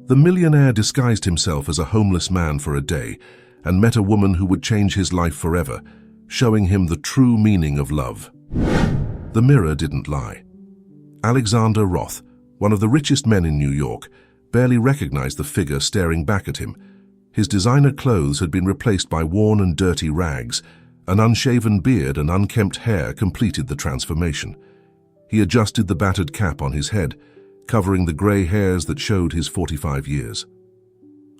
The millionaire disguised himself as a homeless man for a day and met a woman who would change his life forever, showing him the true meaning of love. The mirror didn't lie. Alexander Roth, one of the richest men in New York, barely recognized the figure staring back at him. His designer clothes had been replaced by worn and dirty rags. An unshaven beard and unkempt hair completed the transformation. He adjusted the battered cap on his head, covering the grey hairs that showed his 45 years.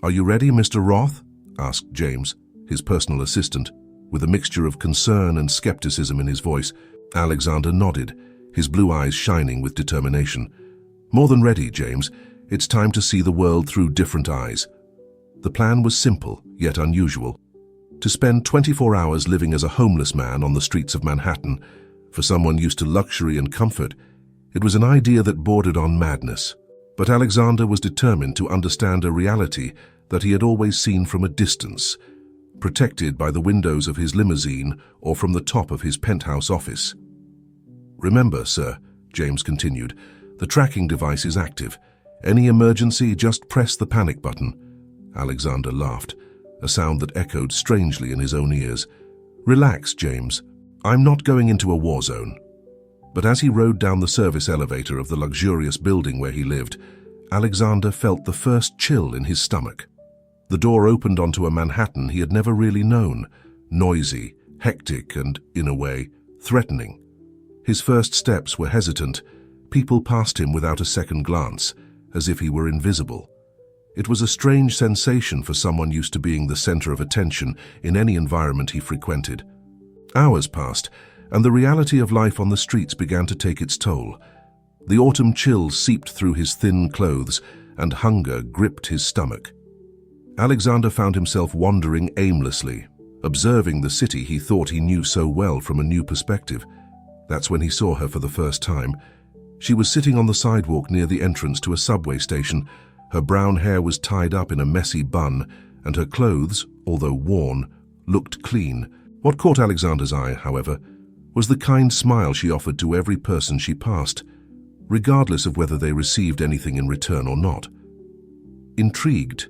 "Are you ready, Mr. Roth?" asked James, his personal assistant, with a mixture of concern and skepticism in his voice. Alexander nodded, his blue eyes shining with determination. "More than ready, James. It's time to see the world through different eyes." The plan was simple, yet unusual. To spend 24 hours living as a homeless man on the streets of Manhattan, for someone used to luxury and comfort, it was an idea that bordered on madness. But Alexander was determined to understand a reality that he had always seen from a distance, protected by the windows of his limousine or from the top of his penthouse office. "Remember, sir," James continued, "the tracking device is active. Any emergency, just press the panic button." Alexander laughed, a sound that echoed strangely in his own ears. "Relax, James. I'm not going into a war zone." But as he rode down the service elevator of the luxurious building where he lived, Alexander felt the first chill in his stomach. The door opened onto a Manhattan he had never really known, noisy, hectic, and, in a way, threatening. His first steps were hesitant. People passed him without a second glance, as if he were invisible. It was a strange sensation for someone used to being the center of attention in any environment he frequented. Hours passed, and the reality of life on the streets began to take its toll. The autumn chill seeped through his thin clothes, and hunger gripped his stomach. Alexander found himself wandering aimlessly, observing the city he thought he knew so well from a new perspective. That's when he saw her for the first time. She was sitting on the sidewalk near the entrance to a subway station. Her brown hair was tied up in a messy bun, and her clothes, although worn, looked clean. What caught Alexander's eye, however, was the kind smile she offered to every person she passed, regardless of whether they received anything in return or not. Intrigued,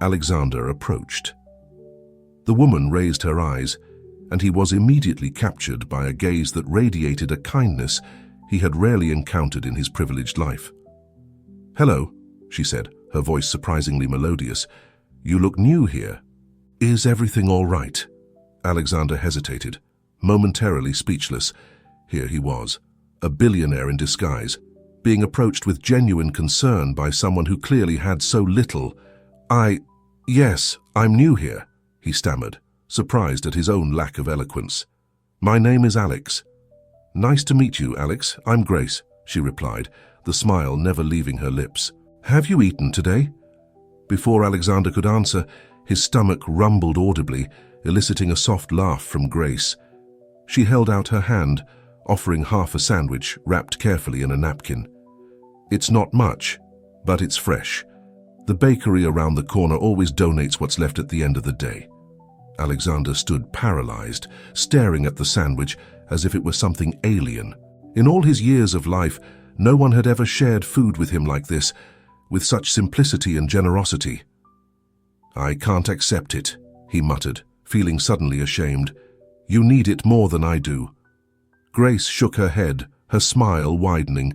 Alexander approached. The woman raised her eyes, and he was immediately captured by a gaze that radiated a kindness he had rarely encountered in his privileged life. "Hello," she said, her voice surprisingly melodious. "You look new here. Is everything all right?" Alexander hesitated, momentarily speechless. Here he was, a billionaire in disguise, being approached with genuine concern by someone who clearly had so little. Yes, I'm new here," he stammered, surprised at his own lack of eloquence. "My name is Alex." "Nice to meet you, Alex. I'm Grace," she replied, the smile never leaving her lips. "Have you eaten today?" Before Alexander could answer, his stomach rumbled audibly, eliciting a soft laugh from Grace. She held out her hand, offering half a sandwich wrapped carefully in a napkin. "It's not much, but it's fresh. The bakery around the corner always donates what's left at the end of the day." Alexander stood paralyzed, staring at the sandwich as if it were something alien. In all his years of life, no one had ever shared food with him like this, with such simplicity and generosity. "I can't accept it," he muttered, feeling suddenly ashamed. "You need it more than I do." Grace shook her head, her smile widening.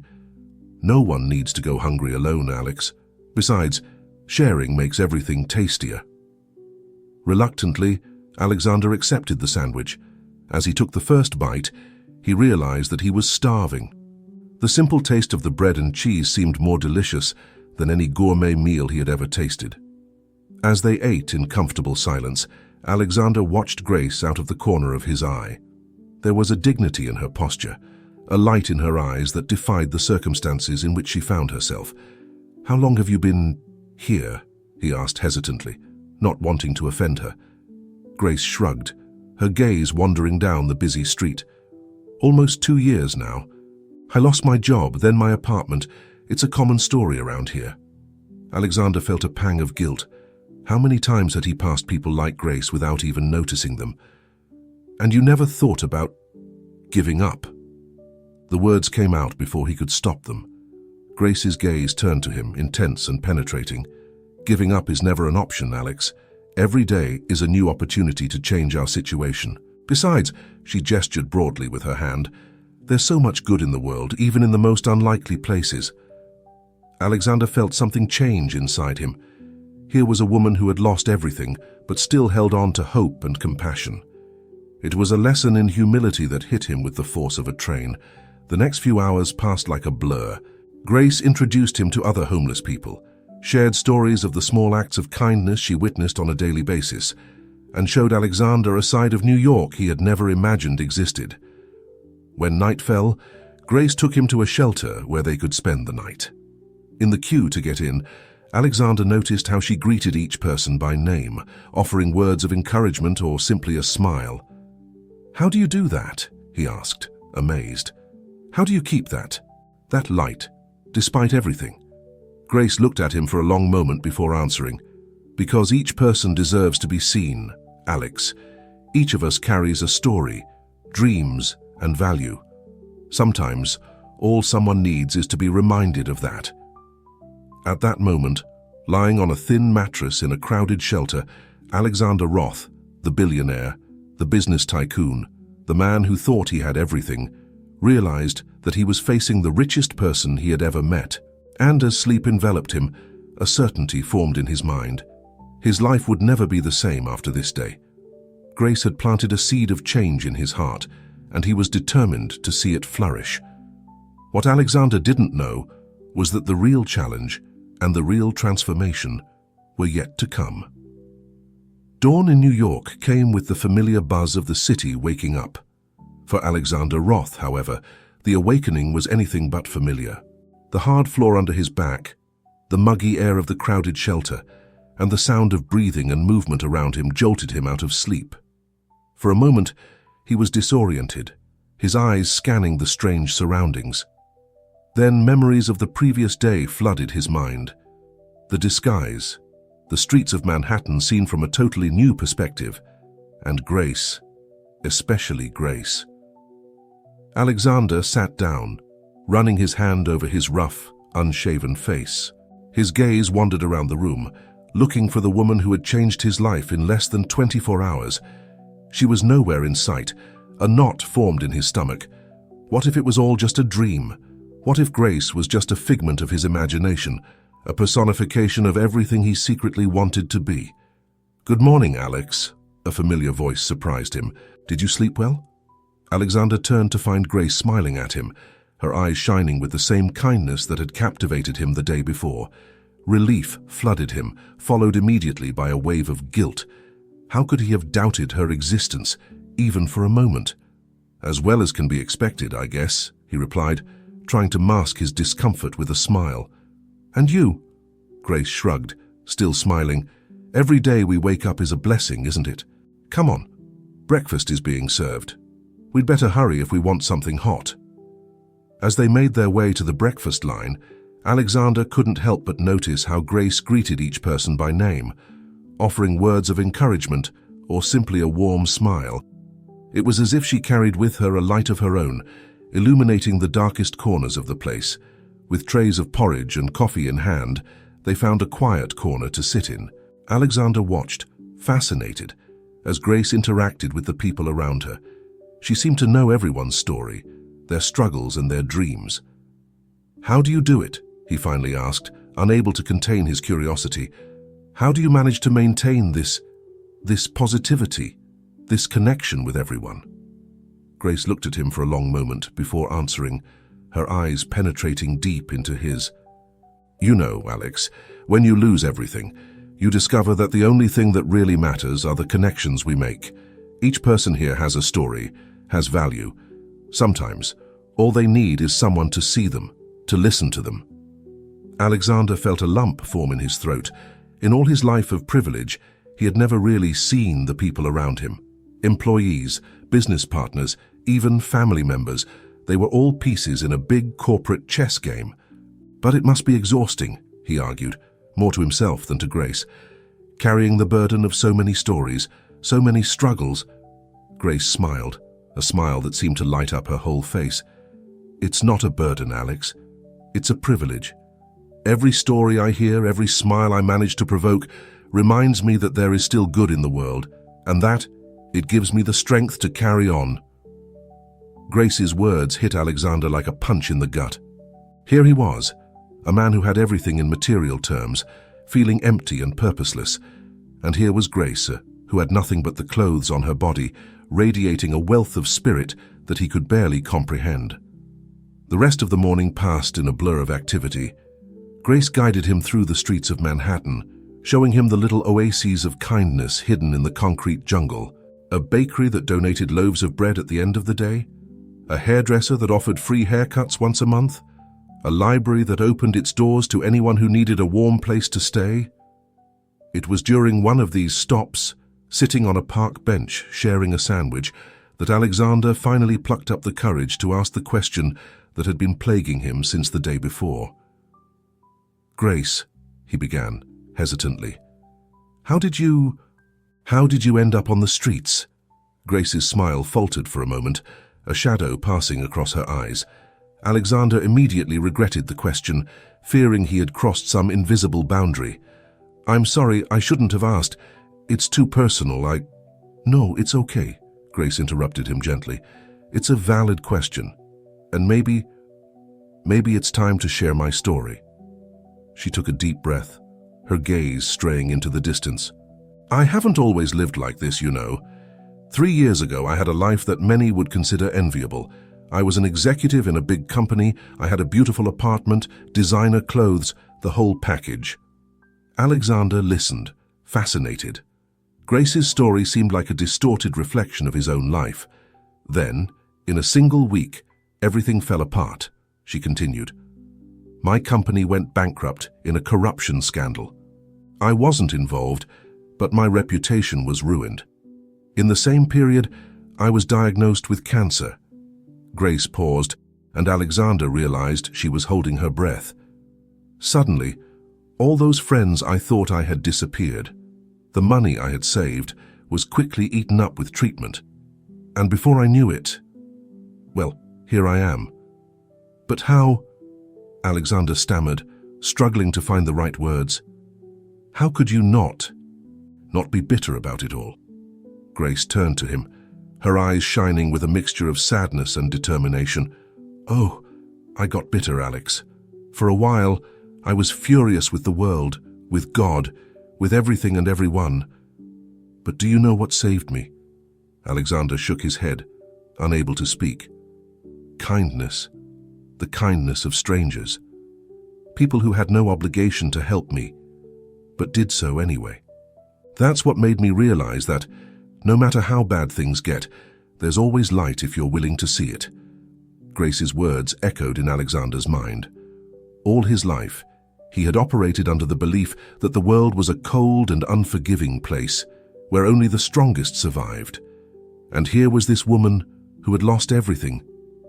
"No one needs to go hungry alone, Alex. Besides, sharing makes everything tastier." Reluctantly, Alexander accepted the sandwich. As he took the first bite, he realized that he was starving. The simple taste of the bread and cheese seemed more delicious than any gourmet meal he had ever tasted. As they ate in comfortable silence, Alexander watched Grace out of the corner of his eye. There was a dignity in her posture, a light in her eyes that defied the circumstances in which she found herself. "How long have you been here?" he asked hesitantly, not wanting to offend her. Grace shrugged, her gaze wandering down the busy street. "Almost 2 years now. I lost my job, then my apartment. It's a common story around here." Alexander felt a pang of guilt. How many times had he passed people like Grace without even noticing them? "And you never thought about giving up?" The words came out before he could stop them. Grace's gaze turned to him, intense and penetrating. Giving up is never an option, Alex. Every day is a new opportunity to change our situation. Besides, she gestured broadly with her hand, there's so much good in the world, even in the most unlikely places. Alexander felt something change inside him. Here was a woman who had lost everything, but still held on to hope and compassion. It was a lesson in humility that hit him with the force of a train. The next few hours passed like a blur. Grace introduced him to other homeless people, shared stories of the small acts of kindness she witnessed on a daily basis, and showed Alexander a side of New York he had never imagined existed. When night fell, Grace took him to a shelter where they could spend the night. In the queue to get in, Alexander noticed how she greeted each person by name, offering words of encouragement or simply a smile. "How do you do that?" he asked, amazed. "How do you keep that light, despite everything?" Grace looked at him for a long moment before answering. "Because each person deserves to be seen, Alex. Each of us carries a story, dreams, and value. Sometimes, all someone needs is to be reminded of that." At that moment, lying on a thin mattress in a crowded shelter, Alexander Roth, the billionaire, the business tycoon, the man who thought he had everything, realized that he was facing the richest person he had ever met. And as sleep enveloped him, a certainty formed in his mind. His life would never be the same after this day. Grace had planted a seed of change in his heart, and he was determined to see it flourish. What Alexander didn't know was that the real challenge and the real transformation were yet to come. Dawn in New York came with the familiar buzz of the city waking up. For Alexander Roth, however, the awakening was anything but familiar. The hard floor under his back, the muggy air of the crowded shelter, and the sound of breathing and movement around him jolted him out of sleep. For a moment, he was disoriented, his eyes scanning the strange surroundings. Then memories of the previous day flooded his mind. The disguise, the streets of Manhattan seen from a totally new perspective, and Grace, especially Grace. Alexander sat down, running his hand over his rough, unshaven face. His gaze wandered around the room, looking for the woman who had changed his life in less than 24 hours. She was nowhere in sight. A knot formed in his stomach. What if it was all just a dream? What if Grace was just a figment of his imagination, a personification of everything he secretly wanted to be? "Good morning, Alex," a familiar voice surprised him. "Did you sleep well?" Alexander turned to find Grace smiling at him, her eyes shining with the same kindness that had captivated him the day before. Relief flooded him, followed immediately by a wave of guilt. How could he have doubted her existence, even for a moment? "As well as can be expected, I guess," he replied, trying to mask his discomfort with a smile. "And you?" Grace shrugged, still smiling. "Every day we wake up is a blessing, isn't it? Come on, breakfast is being served. We'd better hurry if we want something hot." As they made their way to the breakfast line, Alexander couldn't help but notice how Grace greeted each person by name, offering words of encouragement or simply a warm smile. It was as if she carried with her a light of her own, illuminating the darkest corners of the place. With trays of porridge and coffee in hand, they found a quiet corner to sit in. Alexander watched, fascinated, as Grace interacted with the people around her. She seemed to know everyone's story, their struggles and their dreams. "How do you do it?" he finally asked, unable to contain his curiosity. "How do you manage to maintain this positivity, this connection with everyone?" Grace looked at him for a long moment before answering, her eyes penetrating deep into his. "You know, Alex, when you lose everything, you discover that the only thing that really matters are the connections we make. Each person here has a story, has value. Sometimes, all they need is someone to see them, to listen to them." Alexander felt a lump form in his throat. In all his life of privilege, he had never really seen the people around him. Employees, business partners, even family members, they were all pieces in a big corporate chess game. But it must be exhausting, he argued, more to himself than to Grace. Carrying the burden of so many stories, so many struggles. Grace smiled, a smile that seemed to light up her whole face. "It's not a burden, Alex. It's a privilege. Every story I hear, every smile I manage to provoke, reminds me that there is still good in the world, and that it gives me the strength to carry on." Grace's words hit Alexander like a punch in the gut. Here he was, a man who had everything in material terms, feeling empty and purposeless, and here was Grace, who had nothing but the clothes on her body, radiating a wealth of spirit that he could barely comprehend. The rest of the morning passed in a blur of activity. Grace guided him through the streets of Manhattan, showing him the little oases of kindness hidden in the concrete jungle. A bakery that donated loaves of bread at the end of the day, a hairdresser that offered free haircuts once a month, a library that opened its doors to anyone who needed a warm place to stay. It was during one of these stops, sitting on a park bench sharing a sandwich, that Alexander finally plucked up the courage to ask the question that had been plaguing him since the day before. "Grace," he began, hesitantly, How did you end up on the streets?" Grace's smile faltered for a moment, a shadow passing across her eyes. Alexander immediately regretted the question, fearing he had crossed some invisible boundary. "I'm sorry, I shouldn't have asked. It's too personal, "No, it's okay," Grace interrupted him gently. "It's a valid question, and maybe it's time to share my story." She took a deep breath, her gaze straying into the distance. "I haven't always lived like this, you know. 3 years ago, I had a life that many would consider enviable. I was an executive in a big company, I had a beautiful apartment, designer clothes, the whole package." Alexander listened, fascinated. Grace's story seemed like a distorted reflection of his own life. Then, in a single week, everything fell apart, she continued. "My company went bankrupt in a corruption scandal. I wasn't involved, but my reputation was ruined. In the same period, I was diagnosed with cancer." Grace paused, and Alexander realized she was holding her breath. Suddenly, all those friends I thought I had disappeared. The money I had saved was quickly eaten up with treatment. And before I knew it, well, here I am. "But how?" Alexander stammered, struggling to find the right words. "How could you not be bitter about it all?" Grace turned to him, her eyes shining with a mixture of sadness and determination. "Oh, I got bitter, Alex. For a while, I was furious with the world, with God, with everything and everyone. But do you know what saved me?" Alexander shook his head, unable to speak. "Kindness. The kindness of strangers. People who had no obligation to help me, but did so anyway. That's what made me realize that, no matter how bad things get, there's always light if you're willing to see it." Grace's words echoed in Alexander's mind. All his life, he had operated under the belief that the world was a cold and unforgiving place, where only the strongest survived. And here was this woman who had lost everything,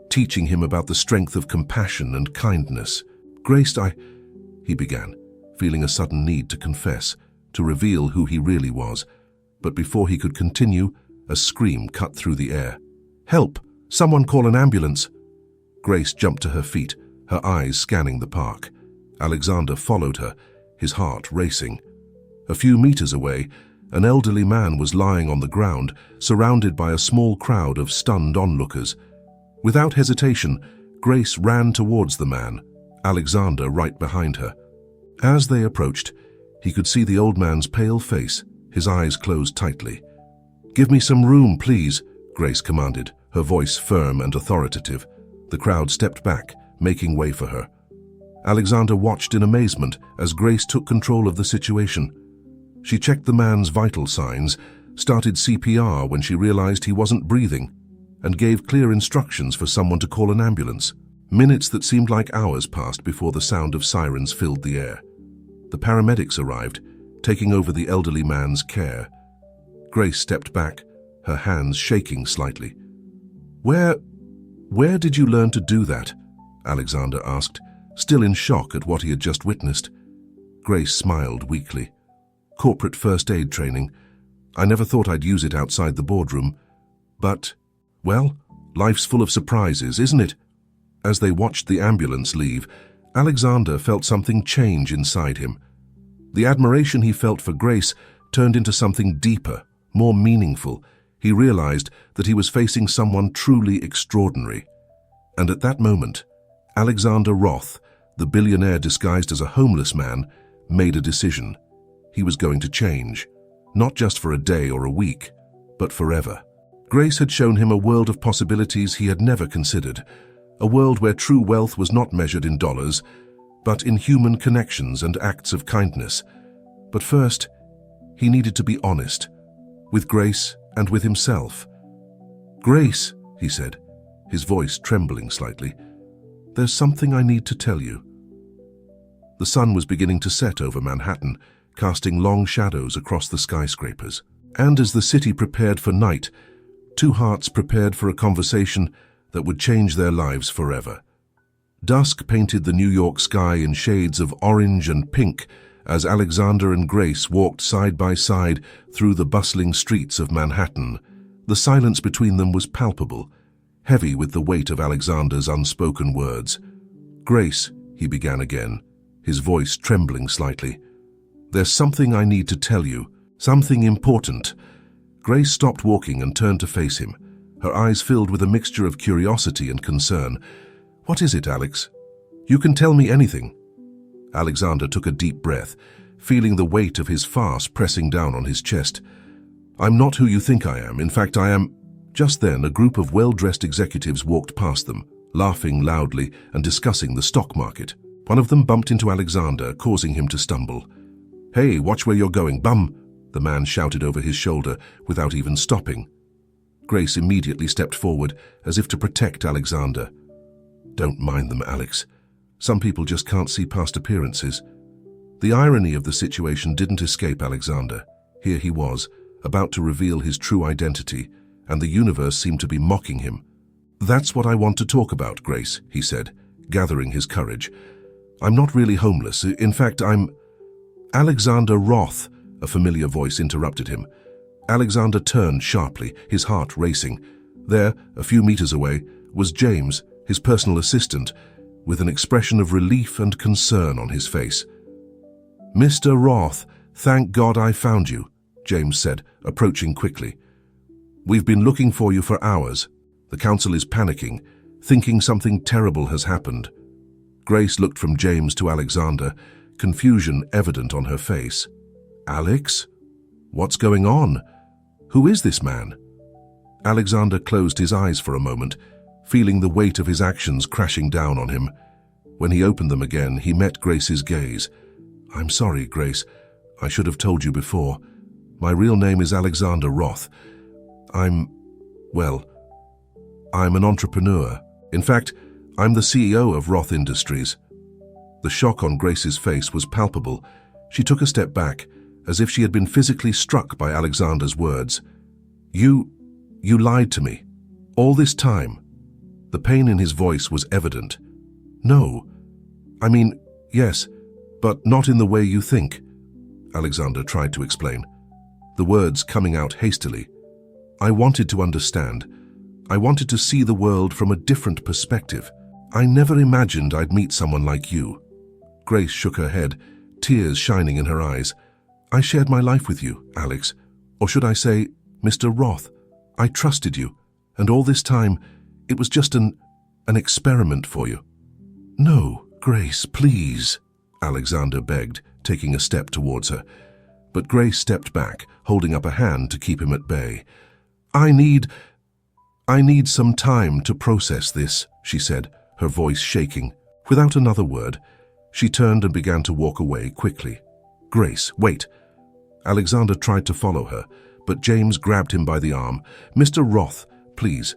teaching him about the strength of compassion and kindness. "Grace, he began, feeling a sudden need to confess, to reveal who he really was. But before he could continue, a scream cut through the air. "Help! Someone call an ambulance!" Grace jumped to her feet, her eyes scanning the park. Alexander followed her, his heart racing. A few meters away, an elderly man was lying on the ground, surrounded by a small crowd of stunned onlookers. Without hesitation, Grace ran towards the man, Alexander right behind her. As they approached, he could see the old man's pale face, his eyes closed tightly. "Give me some room, please," Grace commanded, her voice firm and authoritative. The crowd stepped back, making way for her. Alexander watched in amazement as Grace took control of the situation. She checked the man's vital signs, started CPR when she realized he wasn't breathing, and gave clear instructions for someone to call an ambulance. Minutes that seemed like hours passed before the sound of sirens filled the air. The paramedics arrived, taking over the elderly man's care. Grace stepped back, her hands shaking slightly. Where did you learn to do that?" Alexander asked, still in shock at what he had just witnessed. Grace smiled weakly. "Corporate first aid training. I never thought I'd use it outside the boardroom. But, well, life's full of surprises, isn't it?" As they watched the ambulance leave, Alexander felt something change inside him. The admiration he felt for Grace turned into something deeper, more meaningful. He realized that he was facing someone truly extraordinary. And at that moment, Alexander Roth, the billionaire disguised as a homeless man, made a decision. He was going to change, not just for a day or a week, but forever. Grace had shown him a world of possibilities he had never considered, a world where true wealth was not measured in dollars, but in human connections and acts of kindness. But first, he needed to be honest, with Grace and with himself. "Grace," he said, his voice trembling slightly, "there's something I need to tell you." The sun was beginning to set over Manhattan, casting long shadows across the skyscrapers. And as the city prepared for night, two hearts prepared for a conversation that would change their lives forever. Dusk painted the New York sky in shades of orange and pink as Alexander and Grace walked side by side through the bustling streets of Manhattan. The silence between them was palpable, heavy with the weight of Alexander's unspoken words. "Grace," he began again, his voice trembling slightly, "there's something I need to tell you, something important." Grace stopped walking and turned to face him, her eyes filled with a mixture of curiosity and concern. "What is it, Alex? You can tell me anything." Alexander took a deep breath, feeling the weight of his farce pressing down on his chest. "I'm not who you think I am. In fact, I am—" Just then, a group of well-dressed executives walked past them, laughing loudly and discussing the stock market. One of them bumped into Alexander, causing him to stumble. "Hey, watch where you're going, bum!" the man shouted over his shoulder without even stopping. Grace immediately stepped forward, as if to protect Alexander. "Don't mind them, Alex. Some people just can't see past appearances." The irony of the situation didn't escape Alexander. Here he was, about to reveal his true identity, and the universe seemed to be mocking him. "That's what I want to talk about, Grace," he said, gathering his courage. "I'm not really homeless. In fact, I'm—" "Alexander Roth," a familiar voice interrupted him. Alexander turned sharply, his heart racing. There, a few meters away, was James, his personal assistant, with an expression of relief and concern on his face. "Mr. Roth, thank God I found you," James said, approaching quickly. "We've been looking for you for hours. The council is panicking, thinking something terrible has happened." Grace looked from James to Alexander, confusion evident on her face. "Alex? What's going on? Who is this man?" Alexander closed his eyes for a moment, feeling the weight of his actions crashing down on him. When he opened them again, he met Grace's gaze. "I'm sorry, Grace. I should have told you before. My real name is Alexander Roth. I'm an entrepreneur. In fact, I'm the CEO of Roth Industries." The shock on Grace's face was palpable. She took a step back, as if she had been physically struck by Alexander's words. You lied to me. All this time." The pain in his voice was evident. "No. I mean, yes, but not in the way you think," Alexander tried to explain, the words coming out hastily. "I wanted to understand. I wanted to see the world from a different perspective. I never imagined I'd meet someone like you." Grace shook her head, tears shining in her eyes. "I shared my life with you, Alex. Or should I say, Mr. Roth. I trusted you, and all this time, it was just an experiment for you." "No, Grace, please," Alexander begged, taking a step towards her. But Grace stepped back, holding up a hand to keep him at bay. I need some time to process this," she said, her voice shaking. Without another word, she turned and began to walk away quickly. "Grace, wait." Alexander tried to follow her, but James grabbed him by the arm. "Mr. Roth, please.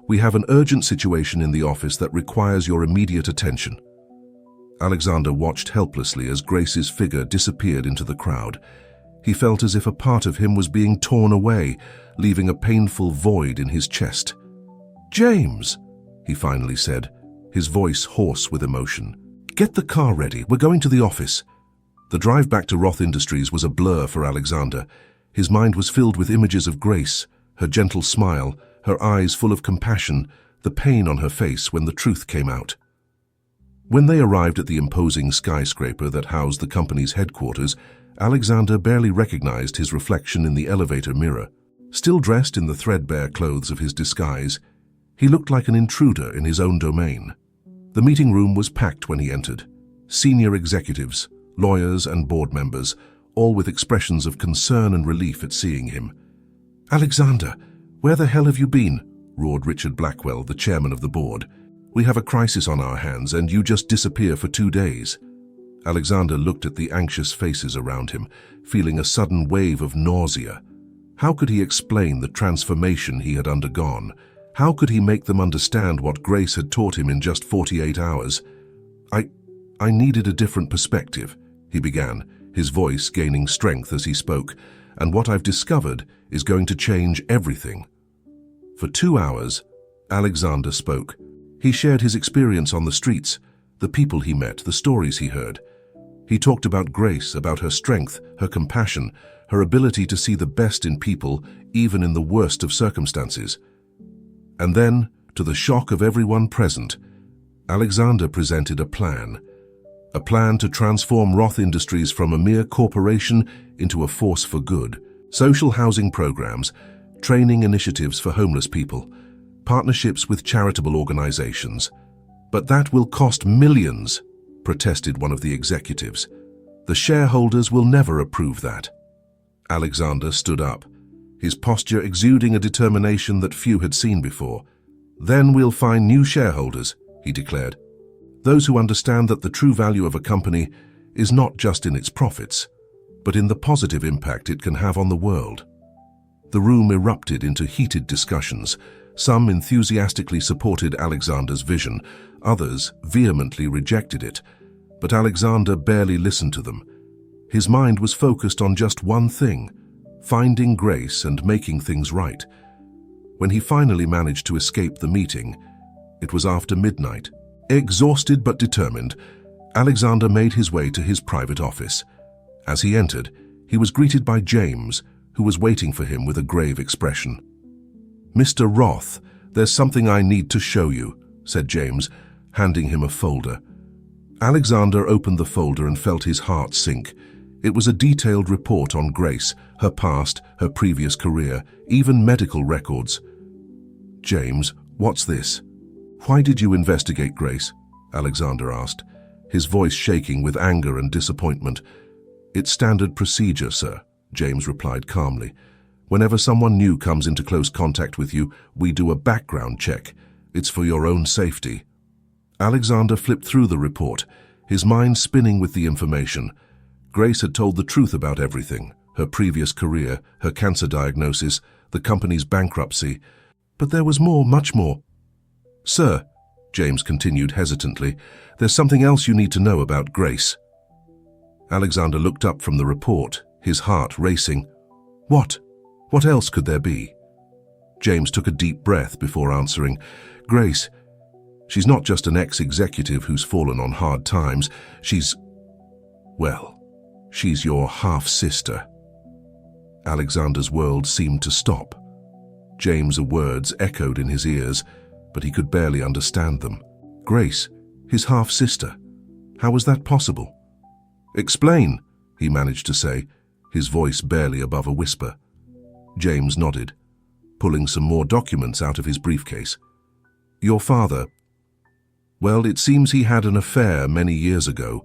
We have an urgent situation in the office that requires your immediate attention." Alexander watched helplessly as Grace's figure disappeared into the crowd. He felt as if a part of him was being torn away, leaving a painful void in his chest. "James," he finally said, his voice hoarse with emotion. "Get the car ready. We're going to the office." The drive back to Roth Industries was a blur for Alexander. His mind was filled with images of Grace, her gentle smile, her eyes full of compassion, the pain on her face when the truth came out. When they arrived at the imposing skyscraper that housed the company's headquarters, Alexander barely recognized his reflection in the elevator mirror. Still dressed in the threadbare clothes of his disguise, he looked like an intruder in his own domain. The meeting room was packed when he entered. Senior executives, lawyers and board members, all with expressions of concern and relief at seeing him. "Alexander, where the hell have you been?" roared Richard Blackwell, the chairman of the board. "We have a crisis on our hands and you just disappear for 2 days." Alexander looked at the anxious faces around him, feeling a sudden wave of nausea. How could he explain the transformation he had undergone? How could he make them understand what Grace had taught him in just 48 hours? I needed a different perspective," he began, his voice gaining strength as he spoke, "and what I've discovered is going to change everything." For 2 hours, Alexander spoke. He shared his experience on the streets, the people he met, the stories he heard. He talked about Grace, about her strength, her compassion, her ability to see the best in people, even in the worst of circumstances. And then, to the shock of everyone present, Alexander presented a plan to transform Roth Industries from a mere corporation into a force for good. Social housing programs, training initiatives for homeless people, partnerships with charitable organizations. "But that will cost millions," protested one of the executives. "The shareholders will never approve that." Alexander stood up, his posture exuding a determination that few had seen before. "Then we'll find new shareholders," he declared. "Those who understand that the true value of a company is not just in its profits, but in the positive impact it can have on the world." The room erupted into heated discussions. Some enthusiastically supported Alexander's vision, others vehemently rejected it. But Alexander barely listened to them. His mind was focused on just one thing: finding Grace and making things right. When he finally managed to escape the meeting, it was after midnight. Exhausted but determined, Alexander made his way to his private office. As he entered, he was greeted by James, who was waiting for him with a grave expression. "Mr. Roth, there's something I need to show you," said James, handing him a folder. Alexander opened the folder and felt his heart sink. It was a detailed report on Grace, her past, her previous career, even medical records. "James, what's this?" "Why did you investigate Grace?" Alexander asked, his voice shaking with anger and disappointment. "It's standard procedure, sir," James replied calmly. "Whenever someone new comes into close contact with you, we do a background check. It's for your own safety." Alexander flipped through the report, his mind spinning with the information. Grace had told the truth about everything: her previous career, her cancer diagnosis, the company's bankruptcy. But there was more, much more. "Sir," James continued hesitantly, "there's something else you need to know about Grace." Alexander looked up from the report, his heart racing. "What? What else could there be?" James took a deep breath before answering. "Grace, she's not just an ex-executive who's fallen on hard times. She's your half-sister." Alexander's world seemed to stop. James' words echoed in his ears, but he could barely understand them. Grace, his half-sister. How was that possible? "Explain," he managed to say, his voice barely above a whisper. James nodded, pulling some more documents out of his briefcase. "Your father, well, it seems he had an affair many years ago.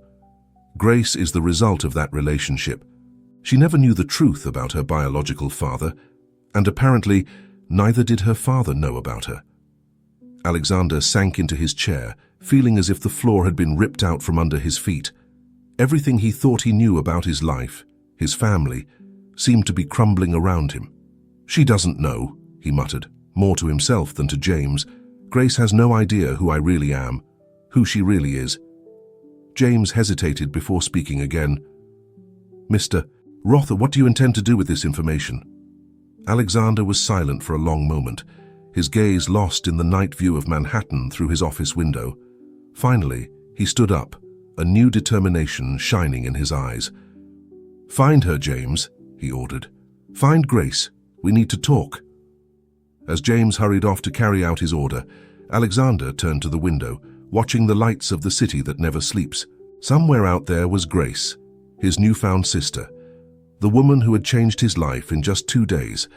Grace is the result of that relationship. She never knew the truth about her biological father, and apparently neither did her father know about her." Alexander sank into his chair, feeling as if the floor had been ripped out from under his feet. Everything he thought he knew about his life, his family, seemed to be crumbling around him. "She doesn't know," he muttered, more to himself than to James. "Grace has no idea who I really am, who she really is." James hesitated before speaking again. "Mr. Roth, what do you intend to do with this information?" Alexander was silent for a long moment, his gaze lost in the night view of Manhattan through his office window. Finally, he stood up, a new determination shining in his eyes. "Find her, James," he ordered. "Find Grace. We need to talk." As James hurried off to carry out his order, Alexander turned to the window, watching the lights of the city that never sleeps. Somewhere out there was Grace, his newfound sister, the woman who had changed his life in just 2 days.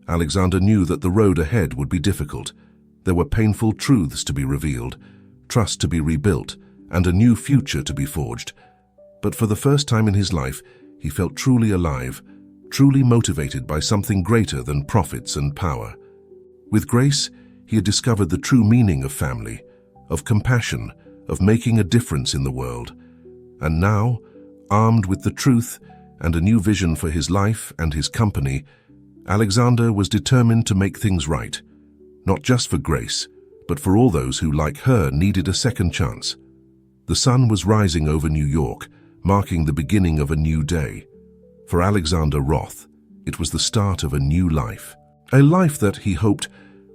Alexander knew that the road ahead would be difficult. There were painful truths to be revealed, trust to be rebuilt, and a new future to be forged. But for the first time in his life, he felt truly alive, truly motivated by something greater than profits and power. With Grace, he had discovered the true meaning of family, of compassion, of making a difference in the world. And now, armed with the truth and a new vision for his life and his company, Alexander was determined to make things right, not just for Grace, but for all those who, like her, needed a second chance. The sun was rising over New York, marking the beginning of a new day. For Alexander Roth, it was the start of a new life. A life that, he hoped,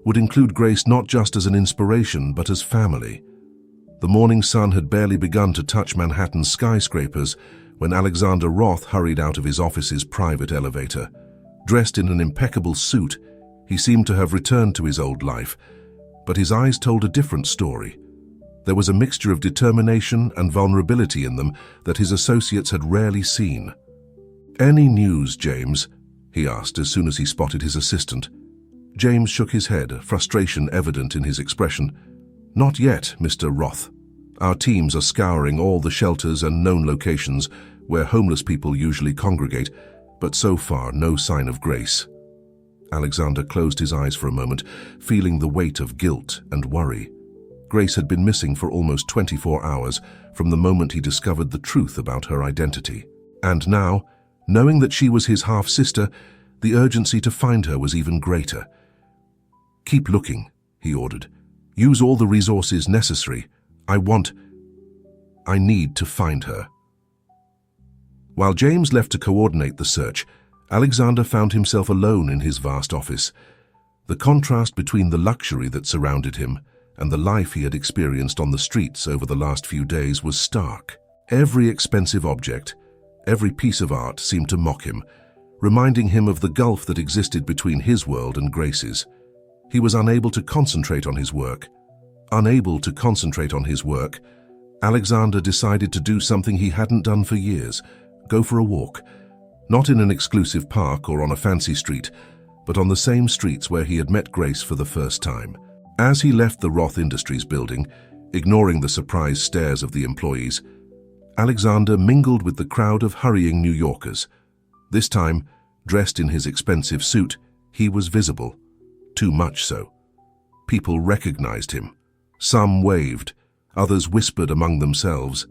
would include Grace not just as an inspiration, but as family. The morning sun had barely begun to touch Manhattan's skyscrapers when Alexander Roth hurried out of his office's private elevator. Dressed in an impeccable suit, he seemed to have returned to his old life, but his eyes told a different story. There was a mixture of determination and vulnerability in them that his associates had rarely seen. "Any news, James?" he asked as soon as he spotted his assistant. James shook his head, frustration evident in his expression. "Not yet, Mr. Roth. Our teams are scouring all the shelters and known locations where homeless people usually congregate, but so far no sign of Grace." Alexander closed his eyes for a moment, feeling the weight of guilt and worry. Grace had been missing for almost 24 hours from the moment he discovered the truth about her identity. And now, knowing that she was his half-sister, the urgency to find her was even greater. "Keep looking," he ordered. "Use all the resources necessary. I need to find her." While James left to coordinate the search, Alexander found himself alone in his vast office. The contrast between the luxury that surrounded him and the life he had experienced on the streets over the last few days was stark. Every expensive object, every piece of art seemed to mock him, reminding him of the gulf that existed between his world and Grace's. He was unable to concentrate on his work. Unable to concentrate on his work, Alexander decided to do something he hadn't done for years: go for a walk. Not in an exclusive park or on a fancy street, but on the same streets where he had met Grace for the first time. As he left the Roth Industries building, ignoring the surprised stares of the employees, Alexander mingled with the crowd of hurrying New Yorkers. This time, dressed in his expensive suit, he was visible. Too much so. People recognized him. Some waved, others whispered among themselves,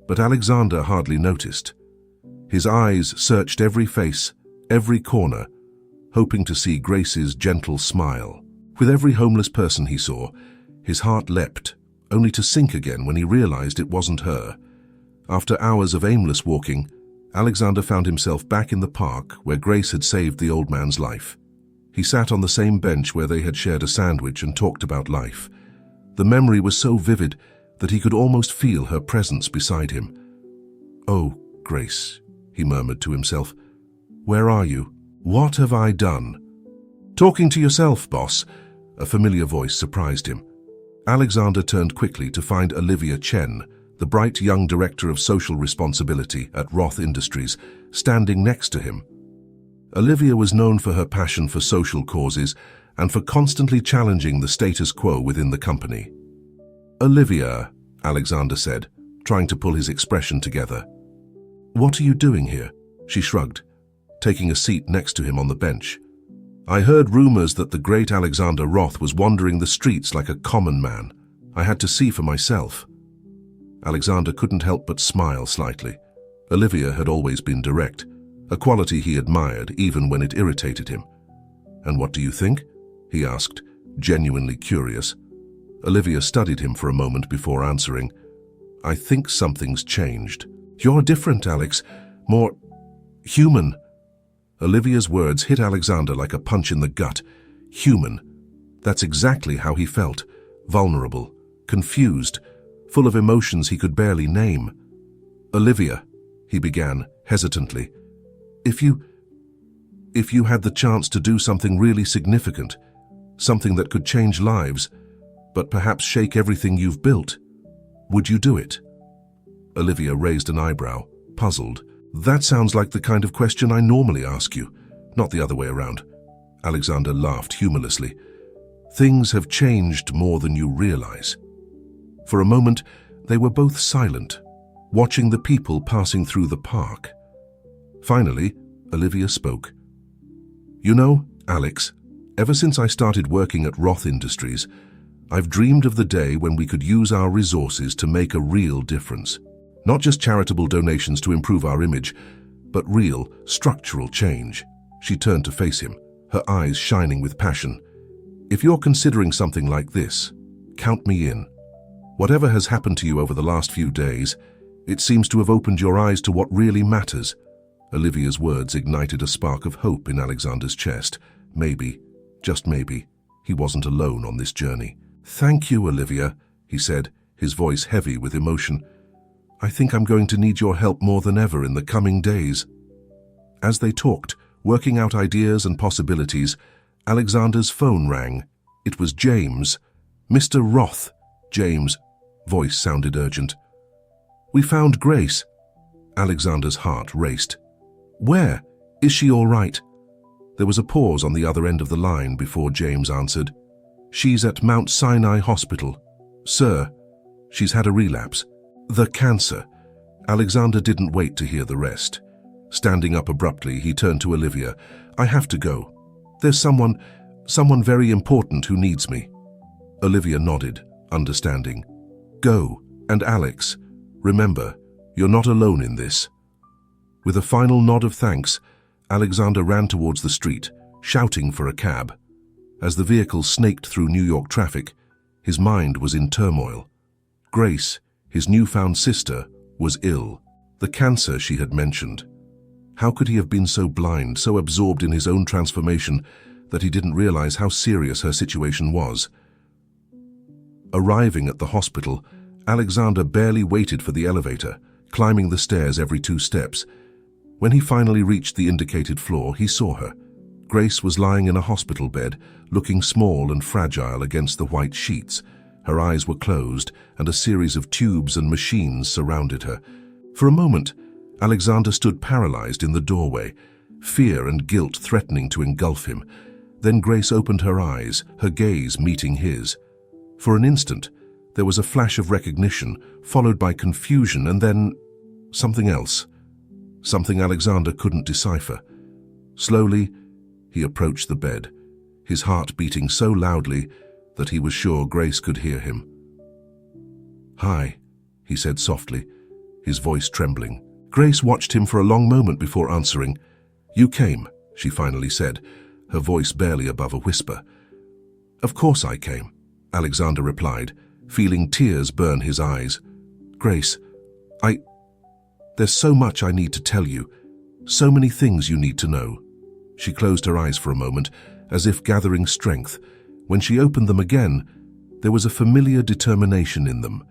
but Alexander hardly noticed. His eyes searched every face, every corner, hoping to see Grace's gentle smile. With every homeless person he saw, his heart leapt, only to sink again when he realized it wasn't her. After hours of aimless walking, Alexander found himself back in the park where Grace had saved the old man's life. He sat on the same bench where they had shared a sandwich and talked about life. The memory was so vivid that he could almost feel her presence beside him. "Oh, Grace," he murmured to himself. "Where are you? What have I done?" "Talking to yourself, boss," a familiar voice surprised him. Alexander turned quickly to find Olivia Chen, the bright young director of social responsibility at Roth Industries, standing next to him. Olivia was known for her passion for social causes and for constantly challenging the status quo within the company. "Olivia," Alexander said, trying to pull his expression together. "What are you doing here?" She shrugged, taking a seat next to him on the bench. "I heard rumors that the great Alexander Roth was wandering the streets like a common man. I had to see for myself." Alexander couldn't help but smile slightly. Olivia had always been direct, a quality he admired even when it irritated him. "And what do you think?" he asked, genuinely curious. Olivia studied him for a moment before answering. "I think something's changed. You're different, Alex. More human." Olivia's words hit Alexander like a punch in the gut. Human. That's exactly how he felt. Vulnerable, confused, full of emotions he could barely name. "Olivia," he began, hesitantly, If you had the chance to do something really significant, something that could change lives, but perhaps shake everything you've built, Would you do it? Olivia raised an eyebrow, puzzled. That sounds like the kind of question I normally ask you, not the other way around. Alexander laughed humorlessly. Things have changed more than you realize. For a moment, they were both silent, watching the people passing through the park. Finally, Olivia spoke. You know, Alex, ever since I started working at Roth Industries, I've dreamed of the day when we could use our resources to make a real difference. Not just charitable donations to improve our image, but real, structural change. She turned to face him, her eyes shining with passion. If you're considering something like this, count me in. Whatever has happened to you over the last few days, it seems to have opened your eyes to what really matters. Olivia's words ignited a spark of hope in Alexander's chest. Maybe, just maybe, he wasn't alone on this journey. Thank you, Olivia, he said, his voice heavy with emotion. I think I'm going to need your help more than ever in the coming days. As they talked, working out ideas and possibilities, Alexander's phone rang. It was James. Mr. Roth. James' voice sounded urgent. We found Grace. Alexander's heart raced. Where? Is she all right? There was a pause on the other end of the line before James answered. She's at Mount Sinai Hospital. Sir, she's had a relapse. The cancer. Alexander didn't wait to hear the rest. Standing up abruptly, he turned to Olivia. I have to go. There's someone very important who needs me. Olivia nodded, understanding. Go, and Alex, remember, you're not alone in this. With a final nod of thanks, Alexander ran towards the street, shouting for a cab. As the vehicle snaked through New York traffic, his mind was in turmoil. Grace, his newfound sister, was ill. The cancer she had mentioned. How could he have been so blind, so absorbed in his own transformation, that he didn't realize how serious her situation was? Arriving at the hospital, Alexander barely waited for the elevator, climbing the stairs every 2 steps. When he finally reached the indicated floor, he saw her. Grace was lying in a hospital bed, looking small and fragile against the white sheets. Her eyes were closed, and a series of tubes and machines surrounded her. For a moment, Alexander stood paralyzed in the doorway, fear and guilt threatening to engulf him. Then Grace opened her eyes, her gaze meeting his. For an instant, there was a flash of recognition, followed by confusion, and then something else. Something Alexander couldn't decipher. Slowly, he approached the bed, his heart beating so loudly that he was sure Grace could hear him. Hi, he said softly, his voice trembling. Grace watched him for a long moment before answering. You came, she finally said, her voice barely above a whisper. Of course I came, Alexander replied, feeling tears burn his eyes. Grace, there's so much I need to tell you, so many things you need to know. She closed her eyes for a moment, as if gathering strength. When she opened them again, there was a familiar determination in them,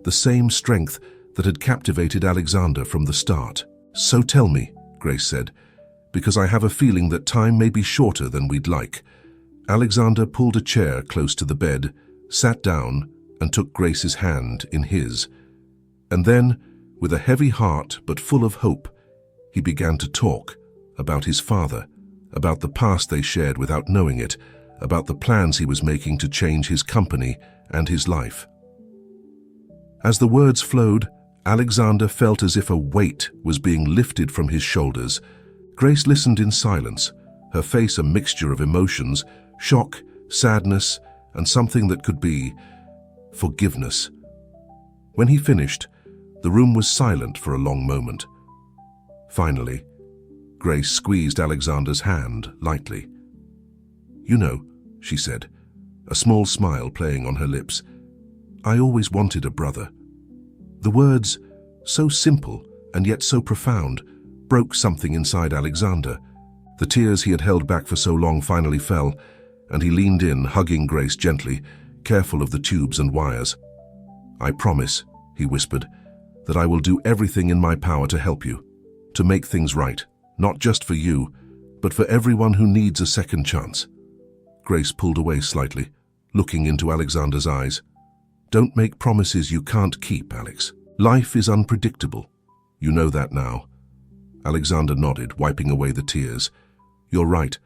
the same strength that had captivated Alexander from the start. So tell me, Grace said, because I have a feeling that time may be shorter than we'd like. Alexander pulled a chair close to the bed, sat down, and took Grace's hand in his. And then, with a heavy heart but full of hope, he began to talk about his father, about the past they shared without knowing it, about the plans he was making to change his company and his life. As the words flowed, Alexander felt as if a weight was being lifted from his shoulders. Grace listened in silence, her face a mixture of emotions, shock, sadness, and something that could be forgiveness. When he finished, the room was silent for a long moment. Finally, Grace squeezed Alexander's hand lightly. You know, she said, a small smile playing on her lips, I always wanted a brother. The words, so simple and yet so profound, broke something inside Alexander. The tears he had held back for so long finally fell, and he leaned in, hugging Grace gently, careful of the tubes and wires. I promise, he whispered, that I will do everything in my power to help you, to make things right, not just for you, but for everyone who needs a second chance. Grace pulled away slightly, looking into Alexander's eyes. Don't make promises you can't keep, Alex. Life is unpredictable. You know that now. Alexander nodded, wiping away the tears. You're right,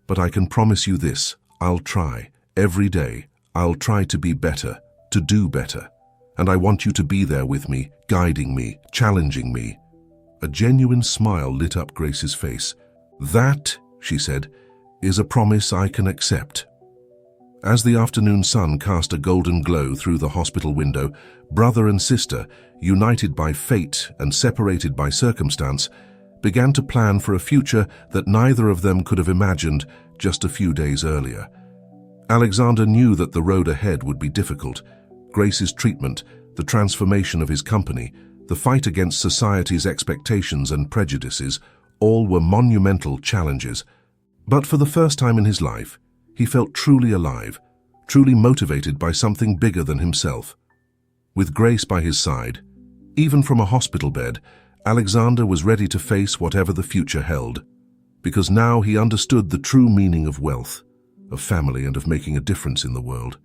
but I can promise you this. I'll try. Every day, I'll try to be better, to do better. And I want you to be there with me, guiding me, challenging me. A genuine smile lit up Grace's face. That, she said, is a promise I can accept. As the afternoon sun cast a golden glow through the hospital window, brother and sister, united by fate and separated by circumstance, began to plan for a future that neither of them could have imagined just a few days earlier. Alexander knew that the road ahead would be difficult. Grace's treatment, the transformation of his company, the fight against society's expectations and prejudices, all were monumental challenges. But for the first time in his life, he felt truly alive, truly motivated by something bigger than himself. With Grace by his side, even from a hospital bed, Alexander was ready to face whatever the future held, because now he understood the true meaning of wealth, of family, and of making a difference in the world.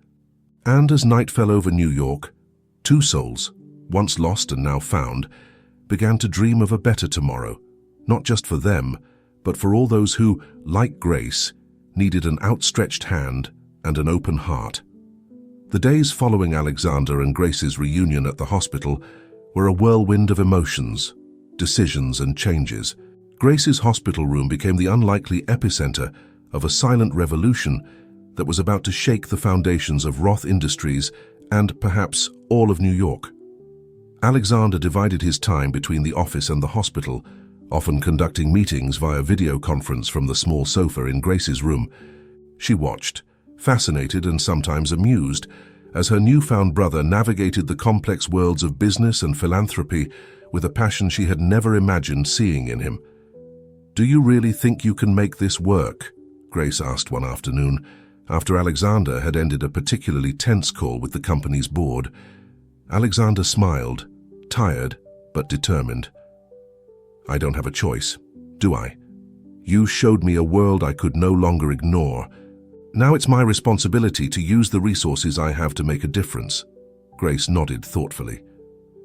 And as night fell over New York, two souls, once lost and now found, began to dream of a better tomorrow, not just for them, but for all those who, like Grace, needed an outstretched hand and an open heart. The days following Alexander and Grace's reunion at the hospital were a whirlwind of emotions, decisions, and changes. Grace's hospital room became the unlikely epicenter of a silent revolution that was about to shake the foundations of Roth Industries and perhaps all of New York. Alexander divided his time between the office and the hospital, often conducting meetings via video conference from the small sofa in Grace's room. She watched, fascinated and sometimes amused, as her newfound brother navigated the complex worlds of business and philanthropy with a passion she had never imagined seeing in him. "Do you really think you can make this work?" Grace asked one afternoon, after Alexander had ended a particularly tense call with the company's board. Alexander smiled, tired but determined. "I don't have a choice, do I? You showed me a world I could no longer ignore. Now it's my responsibility to use the resources I have to make a difference." Grace nodded thoughtfully.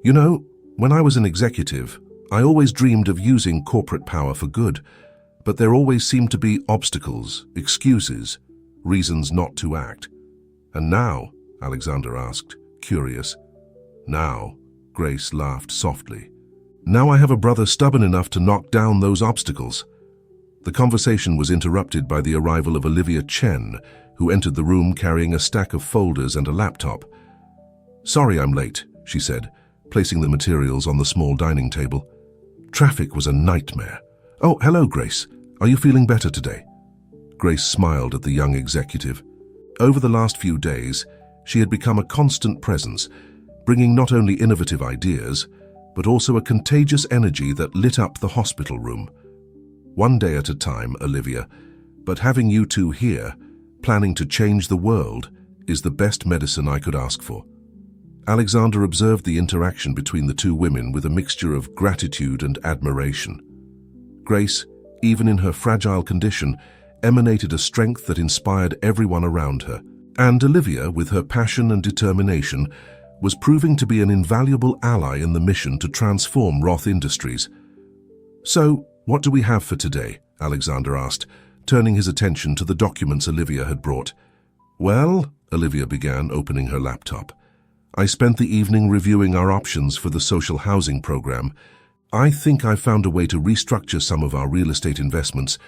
"You know, when I was an executive, I always dreamed of using corporate power for good, but there always seemed to be obstacles, excuses, reasons not to act." "And now?" Alexander asked, curious. "Now," Grace laughed softly. "Now I have a brother stubborn enough to knock down those obstacles." The conversation was interrupted by the arrival of Olivia Chen, who entered the room carrying a stack of folders and a laptop. "Sorry I'm late," she said, placing the materials on the small dining table. "Traffic was a nightmare." "Oh, hello, Grace. Are you feeling better today?" Grace smiled at the young executive. Over the last few days, she had become a constant presence, bringing not only innovative ideas, but also a contagious energy that lit up the hospital room. "One day at a time, Olivia, but having you two here, planning to change the world, is the best medicine I could ask for." Alexander observed the interaction between the two women with a mixture of gratitude and admiration. Grace, even in her fragile condition, emanated a strength that inspired everyone around her. And Olivia, with her passion and determination, was proving to be an invaluable ally in the mission to transform Roth Industries. "So, what do we have for today?" Alexander asked, turning his attention to the documents Olivia had brought. "Well," Olivia began, opening her laptop, "I spent the evening reviewing our options for the social housing program. I think I found a way to restructure some of our real estate investments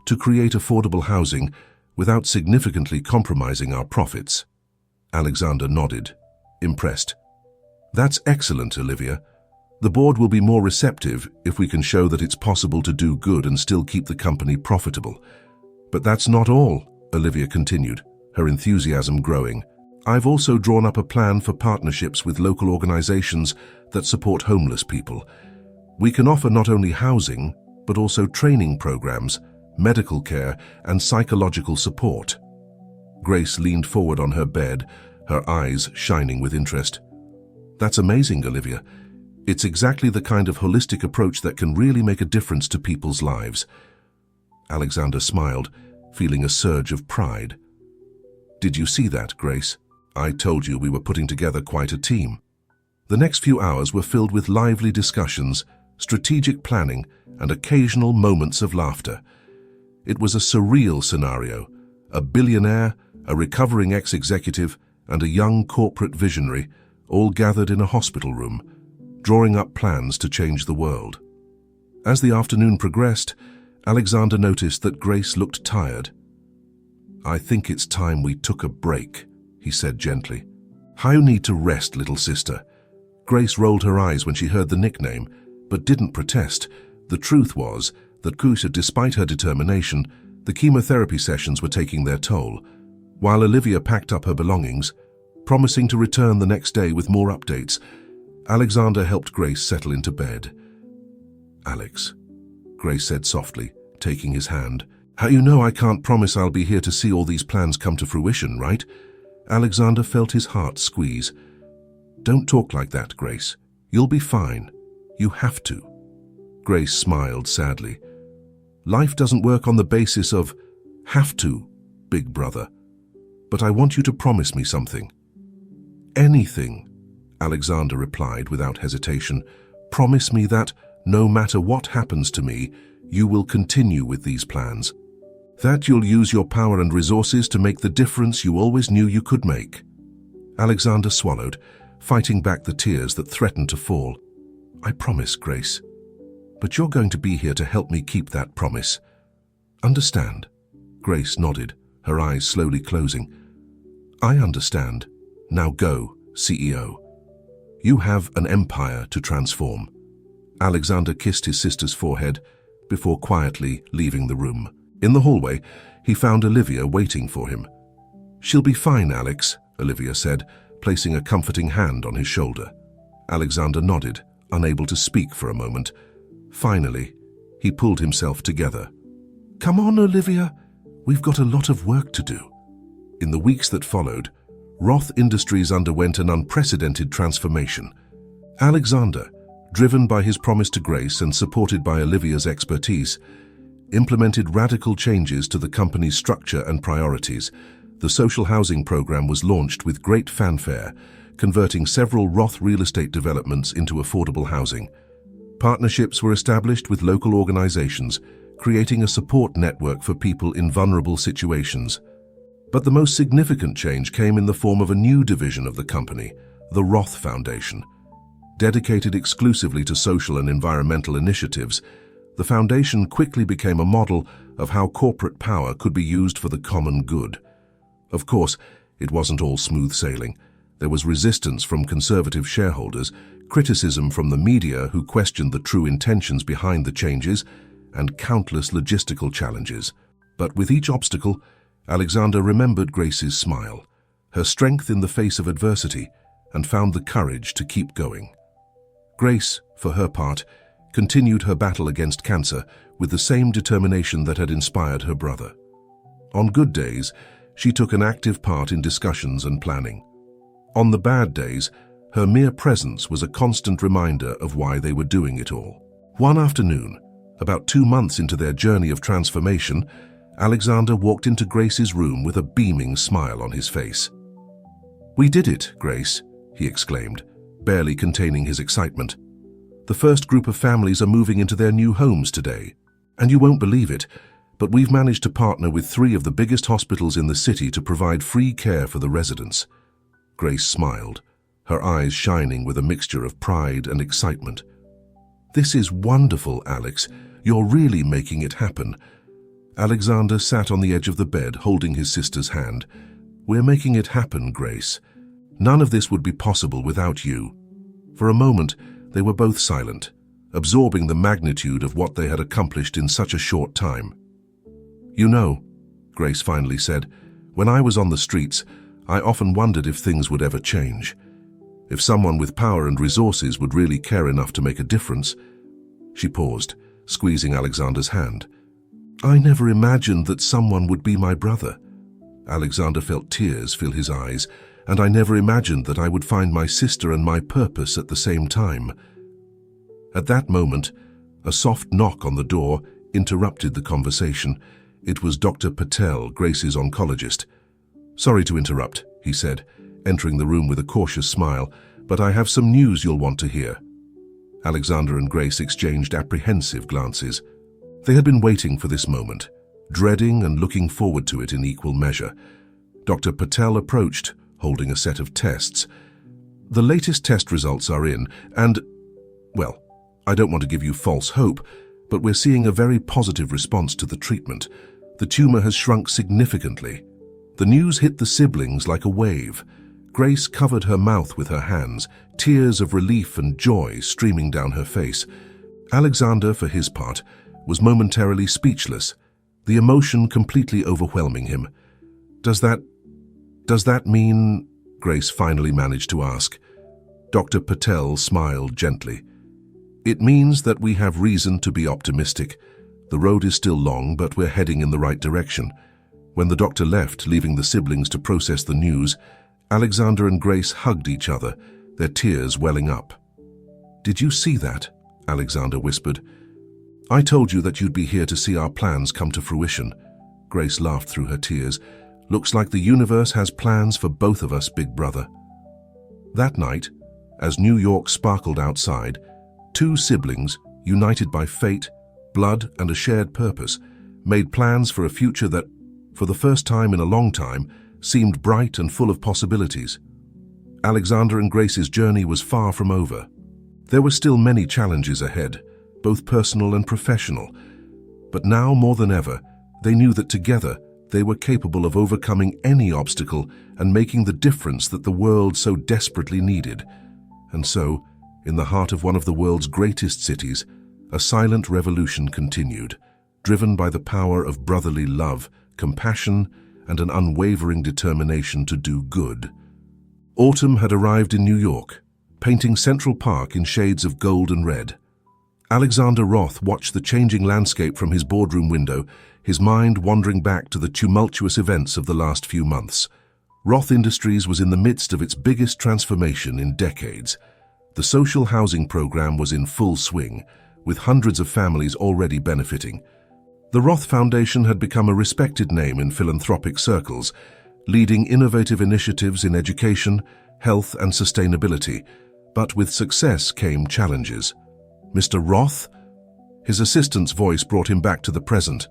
to create affordable housing without significantly compromising our profits." Alexander nodded, impressed. "That's excellent, Olivia. The board will be more receptive if we can show that it's possible to do good and still keep the company profitable. But that's not all," Olivia continued, her enthusiasm growing. "I've also drawn up a plan for partnerships with local organizations that support homeless people. We can offer not only housing, but also training programs, medical care, and psychological support." Grace leaned forward on her bed, her eyes shining with interest. "That's amazing, Olivia. It's exactly the kind of holistic approach that can really make a difference to people's lives." Alexander smiled, feeling a surge of pride. "Did you see that, Grace?" I told you we were putting together quite a team. The next few hours were filled with lively discussions, strategic planning, and occasional moments of laughter. It was a surreal scenario: a billionaire, a recovering ex-executive, and a young corporate visionary, all gathered in a hospital room, drawing up plans to change the world. As the afternoon progressed, Alexander noticed that Grace looked tired. "I think it's time we took a break," he said gently. "You need to rest, little sister." Grace rolled her eyes when she heard the nickname, but didn't protest. The truth was that despite her determination, the chemotherapy sessions were taking their toll. While Olivia packed up her belongings, promising to return the next day with more updates, Alexander helped Grace settle into bed. "Alex," Grace said softly, taking his hand. "You know I can't promise I'll be here to see all these plans come to fruition, right?" Alexander felt his heart squeeze. "Don't talk like that, Grace. You'll be fine. You have to." Grace smiled sadly. "Life doesn't work on the basis of have to, big brother. But I want you to promise me something." "Anything," Alexander replied without hesitation. "Promise me that, no matter what happens to me, you will continue with these plans. That you'll use your power and resources to make the difference you always knew you could make." Alexander swallowed, fighting back the tears that threatened to fall. "I promise, Grace. But you're going to be here to help me keep that promise. Understand?" Grace nodded, her eyes slowly closing. "I understand. Now go, CEO. You have an empire to transform." Alexander kissed his sister's forehead before quietly leaving the room. In the hallway, he found Olivia waiting for him. "She'll be fine, Alex," Olivia said, placing a comforting hand on his shoulder. Alexander nodded, unable to speak for a moment. Finally, he pulled himself together. "Come on, Olivia. We've got a lot of work to do." In the weeks that followed, Roth Industries underwent an unprecedented transformation. Alexander, driven by his promise to Grace and supported by Olivia's expertise, implemented radical changes to the company's structure and priorities. The social housing program was launched with great fanfare, converting several Roth real estate developments into affordable housing. Partnerships were established with local organizations, creating a support network for people in vulnerable situations. But the most significant change came in the form of a new division of the company, the Roth Foundation. Dedicated exclusively to social and environmental initiatives, the foundation quickly became a model of how corporate power could be used for the common good. Of course, it wasn't all smooth sailing. There was resistance from conservative shareholders, criticism from the media who questioned the true intentions behind the changes, and countless logistical challenges. But with each obstacle, Alexander remembered Grace's smile, her strength in the face of adversity, and found the courage to keep going. Grace, for her part, continued her battle against cancer with the same determination that had inspired her brother. On good days, she took an active part in discussions and planning. On the bad days, her mere presence was a constant reminder of why they were doing it all. One afternoon, about 2 months into their journey of transformation, Alexander walked into Grace's room with a beaming smile on his face. "We did it, Grace," he exclaimed, barely containing his excitement. "The first group of families are moving into their new homes today. And you won't believe it, but we've managed to partner with 3 of the biggest hospitals in the city to provide free care for the residents." Grace smiled, her eyes shining with a mixture of pride and excitement. "This is wonderful, Alex. You're really making it happen." Alexander sat on the edge of the bed, holding his sister's hand. "We're making it happen, Grace. None of this would be possible without you." For a moment, they were both silent, absorbing the magnitude of what they had accomplished in such a short time. "You know," Grace finally said, "when I was on the streets, I often wondered if things would ever change. If someone with power and resources would really care enough to make a difference." She paused, squeezing Alexander's hand. "I never imagined that someone would be my brother." Alexander felt tears fill his eyes, "and I never imagined that I would find my sister and my purpose at the same time." At that moment, a soft knock on the door interrupted the conversation. It was Dr. Patel, Grace's oncologist. "Sorry to interrupt," he said, entering the room with a cautious smile, "but I have some news you'll want to hear." Alexander and Grace exchanged apprehensive glances. They had been waiting for this moment, dreading and looking forward to it in equal measure. Dr. Patel approached, holding a set of tests. "The latest test results are in, and, well, I don't want to give you false hope, but we're seeing a very positive response to the treatment. The tumor has shrunk significantly." The news hit the siblings like a wave. Grace covered her mouth with her hands, tears of relief and joy streaming down her face. Alexander, for his part, was momentarily speechless, the emotion completely overwhelming him. Does that mean?" Grace finally managed to ask. Dr. Patel smiled gently. "It means that we have reason to be optimistic. The road is still long, but we're heading in the right direction." When the doctor left, leaving the siblings to process the news, Alexander and Grace hugged each other, their tears welling up. "Did you see that?" Alexander whispered. "I told you that you'd be here to see our plans come to fruition." Grace laughed through her tears. "Looks like the universe has plans for both of us, big brother." That night, as New York sparkled outside, two siblings, united by fate, blood, and a shared purpose, made plans for a future that, for the first time in a long time, seemed bright and full of possibilities. Alexander and Grace's journey was far from over. There were still many challenges ahead, both personal and professional, but now more than ever, they knew that together they were capable of overcoming any obstacle and making the difference that the world so desperately needed. And so, in the heart of one of the world's greatest cities, a silent revolution continued, driven by the power of brotherly love, compassion, and an unwavering determination to do good. Autumn had arrived in New York, painting Central Park in shades of gold and red. Alexander Roth watched the changing landscape from his boardroom window, his mind wandering back to the tumultuous events of the last few months. Roth Industries was in the midst of its biggest transformation in decades. The social housing program was in full swing, with hundreds of families already benefiting. The Roth Foundation had become a respected name in philanthropic circles, leading innovative initiatives in education, health, and sustainability. But with success came challenges. "Mr. Roth?" His assistant's voice brought him back to the present.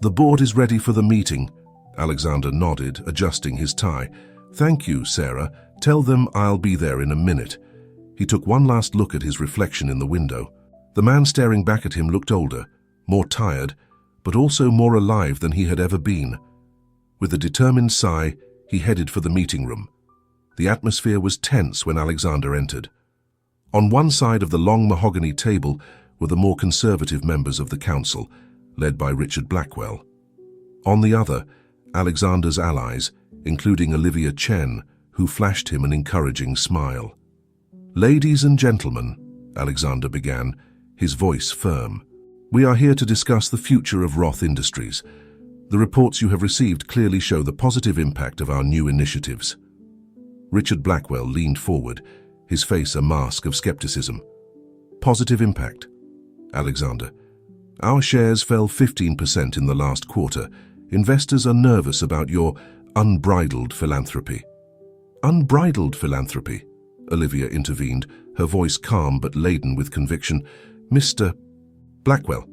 "The board is ready for the meeting." Alexander nodded, adjusting his tie. "Thank you, Sarah. Tell them I'll be there in a minute." He took one last look at his reflection in the window. The man staring back at him looked older, more tired, but also more alive than he had ever been. With a determined sigh, he headed for the meeting room. The atmosphere was tense when Alexander entered. On one side of the long mahogany table were the more conservative members of the council, led by Richard Blackwell. On the other, Alexander's allies, including Olivia Chen, who flashed him an encouraging smile. "Ladies and gentlemen," Alexander began, his voice firm, "we are here to discuss the future of Roth Industries. The reports you have received clearly show the positive impact of our new initiatives." Richard Blackwell leaned forward, his face a mask of skepticism. "Positive impact?" "Alexander, our shares fell 15% in the last quarter. Investors are nervous about your unbridled philanthropy." "Unbridled philanthropy?" Olivia intervened, her voice calm but laden with conviction. "Mr. Blackwell,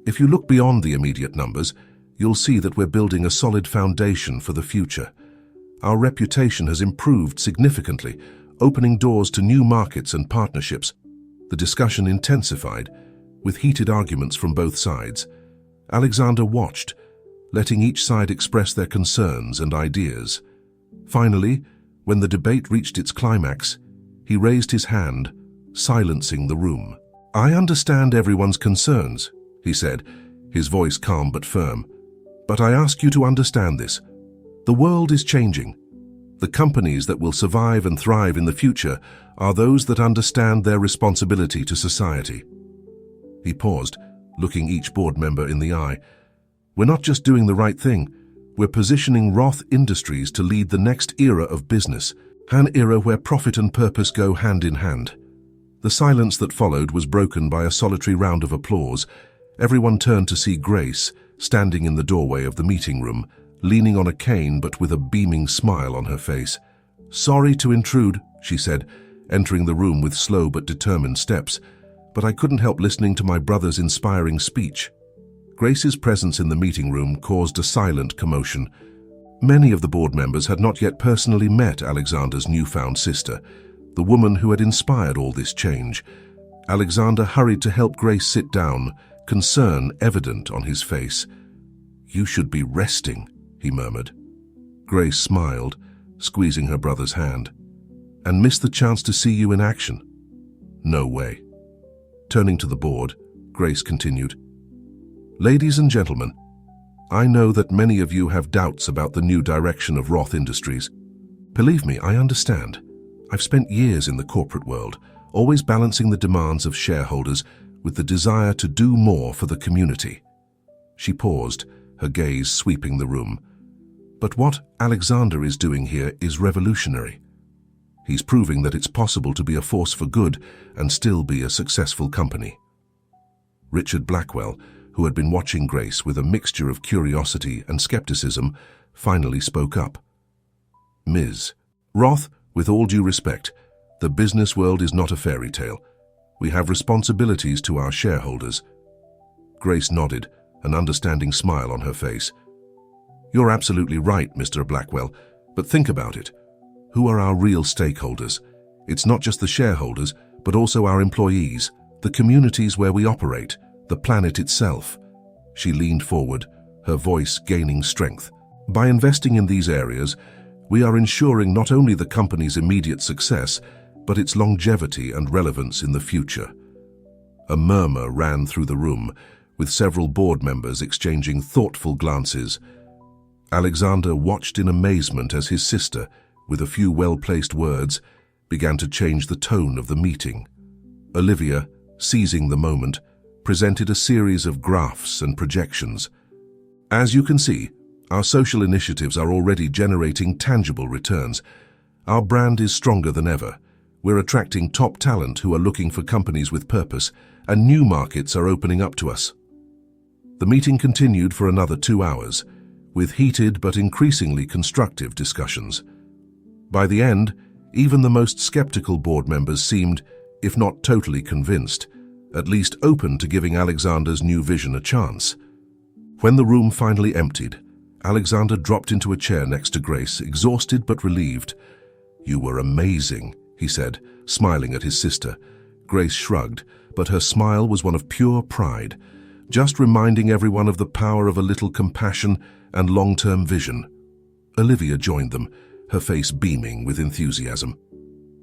if you look beyond the immediate numbers, you'll see that we're building a solid foundation for the future. Our reputation has improved significantly, opening doors to new markets and partnerships." The discussion intensified, with heated arguments from both sides. Alexander watched, letting each side express their concerns and ideas. Finally, when the debate reached its climax, he raised his hand, silencing the room. "I understand everyone's concerns," he said, his voice calm but firm. "But I ask you to understand this. The world is changing. The companies that will survive and thrive in the future are those that understand their responsibility to society." He paused, looking each board member in the eye. "We're not just doing the right thing. We're positioning Roth Industries to lead the next era of business, an era where profit and purpose go hand in hand." The silence that followed was broken by a solitary round of applause. Everyone turned to see Grace, standing in the doorway of the meeting room, leaning on a cane but with a beaming smile on her face. "Sorry to intrude," she said, entering the room with slow but determined steps, "but I couldn't help listening to my brother's inspiring speech." Grace's presence in the meeting room caused a silent commotion. Many of the board members had not yet personally met Alexander's newfound sister, the woman who had inspired all this change. Alexander hurried to help Grace sit down, concern evident on his face. "You should be resting," he murmured. Grace smiled, squeezing her brother's hand. "And missed the chance to see you in action?" "No way." Turning to the board, Grace continued, "Ladies and gentlemen, I know that many of you have doubts about the new direction of Roth Industries. Believe me, I understand. I've spent years in the corporate world, always balancing the demands of shareholders with the desire to do more for the community." She paused, her gaze sweeping the room. "But what Alexander is doing here is revolutionary. He's proving that it's possible to be a force for good and still be a successful company." Richard Blackwell, who had been watching Grace with a mixture of curiosity and skepticism, finally spoke up. "Ms. Roth, with all due respect, the business world is not a fairy tale. We have responsibilities to our shareholders." Grace nodded, an understanding smile on her face. "You're absolutely right, Mr. Blackwell, but think about it. Who are our real stakeholders? It's not just the shareholders, but also our employees, the communities where we operate, the planet itself." She leaned forward, her voice gaining strength. "By investing in these areas, we are ensuring not only the company's immediate success, but its longevity and relevance in the future." A murmur ran through the room, with several board members exchanging thoughtful glances. Alexander watched in amazement as his sister, with a few well-placed words, began to change the tone of the meeting. Olivia, seizing the moment, presented a series of graphs and projections. "As you can see, our social initiatives are already generating tangible returns. Our brand is stronger than ever. We're attracting top talent who are looking for companies with purpose, and new markets are opening up to us." The meeting continued for another 2 hours, with heated but increasingly constructive discussions. By the end, even the most skeptical board members seemed, if not totally convinced, at least open to giving Alexander's new vision a chance. When the room finally emptied, Alexander dropped into a chair next to Grace, exhausted but relieved. "You were amazing," he said, smiling at his sister. Grace shrugged, but her smile was one of pure pride, just reminding everyone of the power of a little compassion and long-term vision. Olivia joined them, her face beaming with enthusiasm.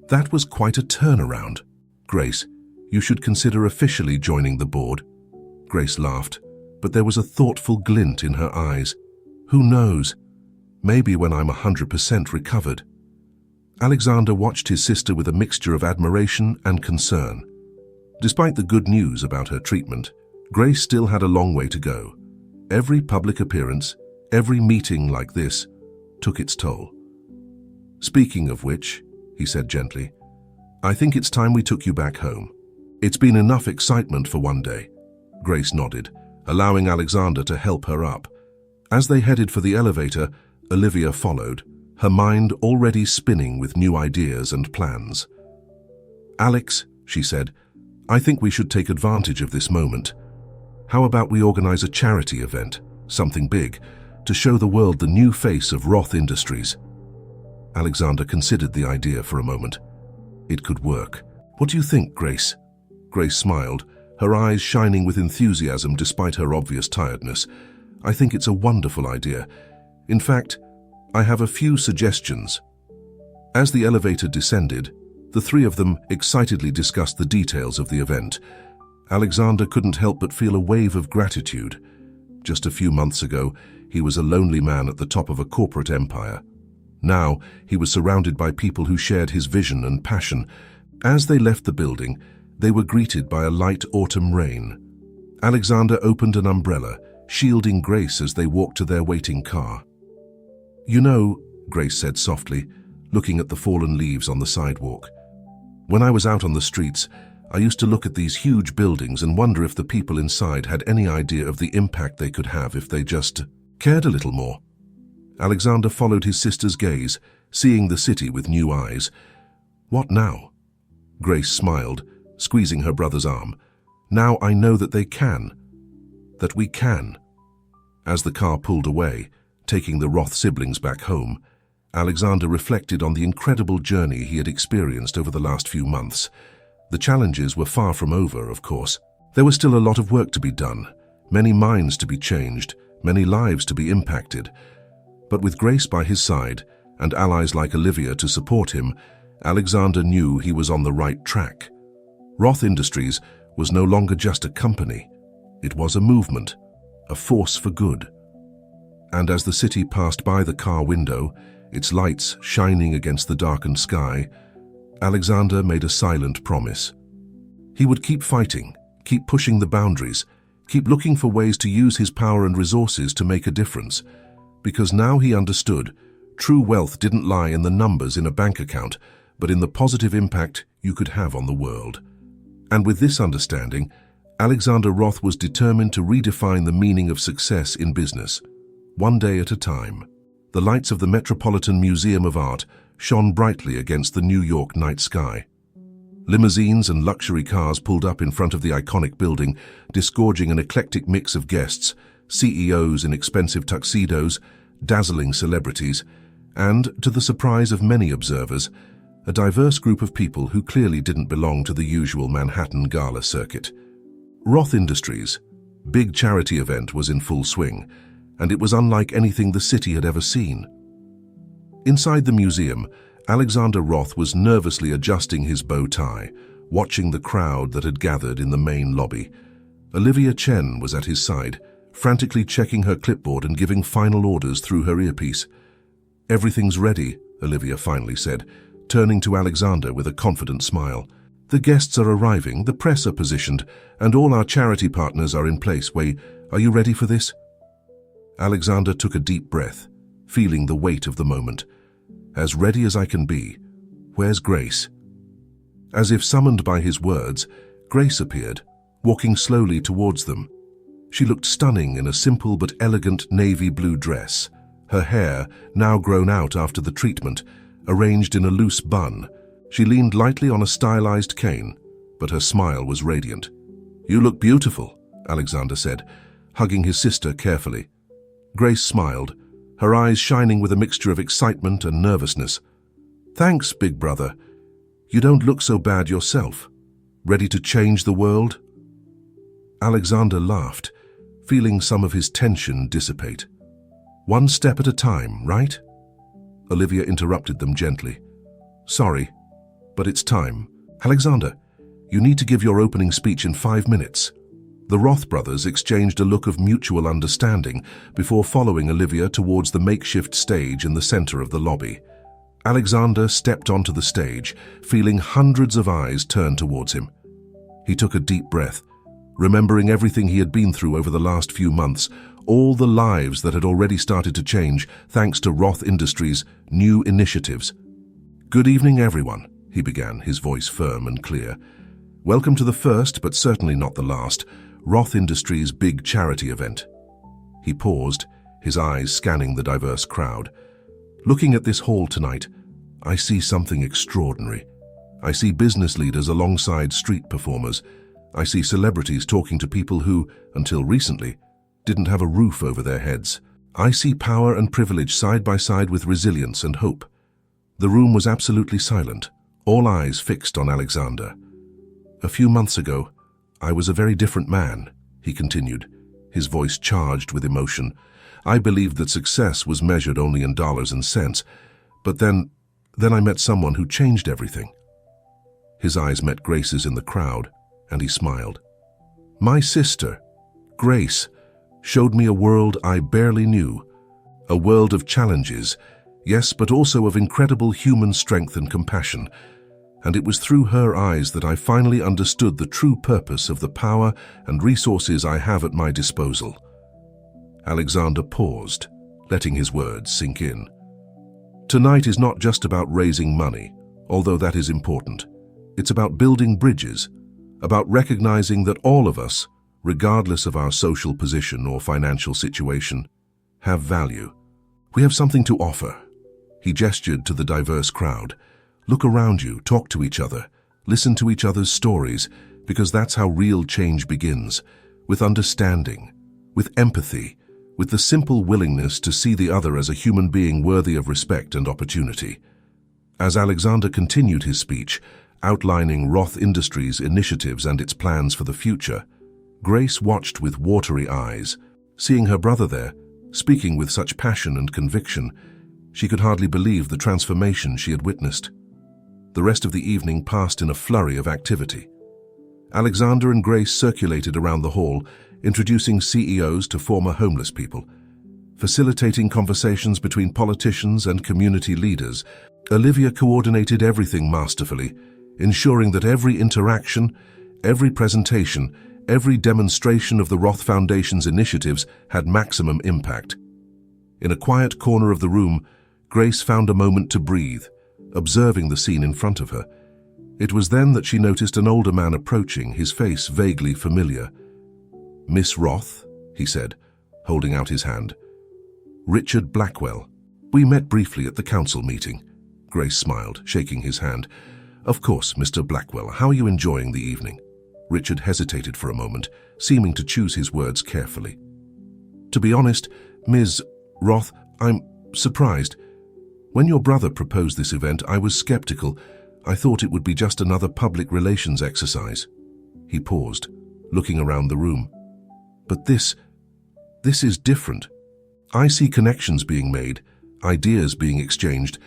"That was quite a turnaround. Grace, you should consider officially joining the board." Grace laughed, but there was a thoughtful glint in her eyes. "Who knows? Maybe when I'm 100% recovered." Alexander watched his sister with a mixture of admiration and concern. Despite the good news about her treatment, Grace still had a long way to go. Every public appearance, every meeting like this, took its toll. "Speaking of which," he said gently, "I think it's time we took you back home. It's been enough excitement for one day." Grace nodded, allowing Alexander to help her up. As they headed for the elevator, Olivia followed, her mind already spinning with new ideas and plans. "Alex," she said, "I think we should take advantage of this moment. How about we organize a charity event, something big, to show the world the new face of Roth Industries?" Alexander considered the idea for a moment. It could work. "What do you think, Grace?" Grace smiled, her eyes shining with enthusiasm despite her obvious tiredness. "I think it's a wonderful idea. In fact, I have a few suggestions." As the elevator descended, the three of them excitedly discussed the details of the event. Alexander couldn't help but feel a wave of gratitude. Just a few months ago, he was a lonely man at the top of a corporate empire. Now, he was surrounded by people who shared his vision and passion. As they left the building, they were greeted by a light autumn rain. Alexander opened an umbrella, shielding Grace as they walked to their waiting car. "You know," Grace said softly, looking at the fallen leaves on the sidewalk, "when I was out on the streets, I used to look at these huge buildings and wonder if the people inside had any idea of the impact they could have if they just cared a little more." Alexander followed his sister's gaze, seeing the city with new eyes. "What now?" Grace smiled, squeezing her brother's arm. "Now I know that they can. That we can." As the car pulled away, taking the Roth siblings back home, Alexander reflected on the incredible journey he had experienced over the last few months. The challenges were far from over, of course. There was still a lot of work to be done, many minds to be changed, many lives to be impacted. But with Grace by his side, and allies like Olivia to support him, Alexander knew he was on the right track. Roth Industries was no longer just a company. It was a movement, a force for good. And as the city passed by the car window, its lights shining against the darkened sky, Alexander made a silent promise. He would keep fighting, keep pushing the boundaries, keep looking for ways to use his power and resources to make a difference. Because now he understood, true wealth didn't lie in the numbers in a bank account, but in the positive impact you could have on the world. And with this understanding, Alexander Roth was determined to redefine the meaning of success in business, one day at a time. The lights of the Metropolitan Museum of Art shone brightly against the New York night sky. Limousines and luxury cars pulled up in front of the iconic building, disgorging an eclectic mix of guests, CEOs in expensive tuxedos, dazzling celebrities, and, to the surprise of many observers, a diverse group of people who clearly didn't belong to the usual Manhattan gala circuit. Roth Industries' big charity event was in full swing, and it was unlike anything the city had ever seen. Inside the museum, Alexander Roth was nervously adjusting his bow tie, watching the crowd that had gathered in the main lobby. Olivia Chen was at his side, frantically checking her clipboard and giving final orders through her earpiece. "Everything's ready," Olivia finally said, turning to Alexander with a confident smile. "The guests are arriving, the press are positioned, and all our charity partners are in place. Wait, are you ready for this?" Alexander took a deep breath, feeling the weight of the moment. "As ready as I can be. Where's Grace?" As if summoned by his words, Grace appeared, walking slowly towards them. She looked stunning in a simple but elegant navy blue dress, her hair, now grown out after the treatment, arranged in a loose bun. She leaned lightly on a stylized cane, but her smile was radiant. "You look beautiful," Alexander said, hugging his sister carefully. Grace smiled, her eyes shining with a mixture of excitement and nervousness. "Thanks, big brother. You don't look so bad yourself. Ready to change the world?" Alexander laughed, feeling some of his tension dissipate. "One step at a time, right?" Olivia interrupted them gently. "Sorry, but it's time. Alexander, you need to give your opening speech in 5 minutes." The Roth brothers exchanged a look of mutual understanding before following Olivia towards the makeshift stage in the center of the lobby. Alexander stepped onto the stage, feeling hundreds of eyes turn towards him. He took a deep breath, remembering everything he had been through over the last few months, all the lives that had already started to change thanks to Roth Industries' new initiatives. "Good evening, everyone," he began, his voice firm and clear. "Welcome to the first, but certainly not the last, Roth Industries' big charity event." He paused, his eyes scanning the diverse crowd. "Looking at this hall tonight, I see something extraordinary. I see business leaders alongside street performers. I see celebrities talking to people who, until recently, didn't have a roof over their heads. I see power and privilege side by side with resilience and hope." The room was absolutely silent, all eyes fixed on Alexander. "A few months ago, I was a very different man," he continued, his voice charged with emotion. "I believed that success was measured only in dollars and cents, but then I met someone who changed everything." His eyes met Grace's in the crowd, and he smiled. "My sister, Grace, showed me a world I barely knew, a world of challenges, yes, but also of incredible human strength and compassion. And it was through her eyes that I finally understood the true purpose of the power and resources I have at my disposal." Alexander paused, letting his words sink in. Tonight is not just about raising money, although that is important. It's about building bridges, about recognizing that all of us, regardless of our social position or financial situation, have value. We have something to offer. He gestured to the diverse crowd. Look around you, talk to each other, listen to each other's stories, because that's how real change begins, with understanding, with empathy, with the simple willingness to see the other as a human being worthy of respect and opportunity. As Alexander continued his speech, outlining Roth Industries' initiatives and its plans for the future, Grace watched with watery eyes. Seeing her brother there, speaking with such passion and conviction, she could hardly believe the transformation she had witnessed. The rest of the evening passed in a flurry of activity. Alexander and Grace circulated around the hall, introducing CEOs to former homeless people, facilitating conversations between politicians and community leaders. Olivia coordinated everything masterfully, ensuring that every interaction, every presentation, every demonstration of the Roth Foundation's initiatives had maximum impact. In a quiet corner of the room, Grace found a moment to breathe, observing the scene in front of her. It was then that she noticed an older man approaching, his face vaguely familiar. "Miss Roth," he said, holding out his hand. "Richard Blackwell. We met briefly at the council meeting." Grace smiled, shaking his hand. "Of course, Mr. Blackwell. How are you enjoying the evening?" Richard hesitated for a moment, seeming to choose his words carefully. "To be honest, Ms. Roth, I'm surprised. When your brother proposed this event, I was skeptical. I thought it would be just another public relations exercise." He paused, looking around the room. "But this is different. I see connections being made, ideas being exchanged,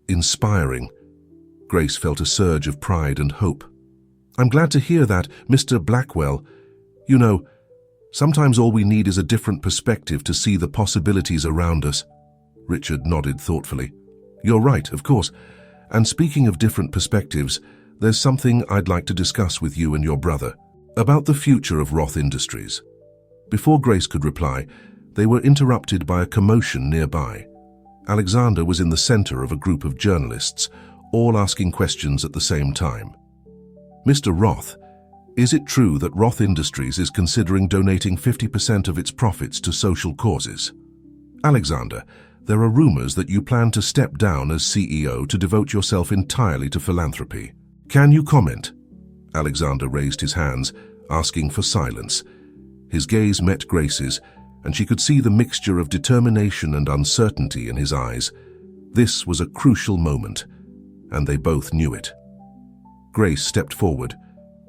inspiring." Grace felt a surge of pride and hope. "I'm glad to hear that, Mr. Blackwell. You know, sometimes all we need is a different perspective to see the possibilities around us." Richard nodded thoughtfully. "You're right, of course. And speaking of different perspectives, there's something I'd like to discuss with you and your brother, about the future of Roth Industries." Before Grace could reply, they were interrupted by a commotion nearby. Alexander was in the center of a group of journalists, all asking questions at the same time. "Mr. Roth, is it true that Roth Industries is considering donating 50% of its profits to social causes?" "Alexander, there are rumors that you plan to step down as CEO to devote yourself entirely to philanthropy. Can you comment?" Alexander raised his hands, asking for silence. His gaze met Grace's, and she could see the mixture of determination and uncertainty in his eyes. This was a crucial moment, and they both knew it. Grace stepped forward,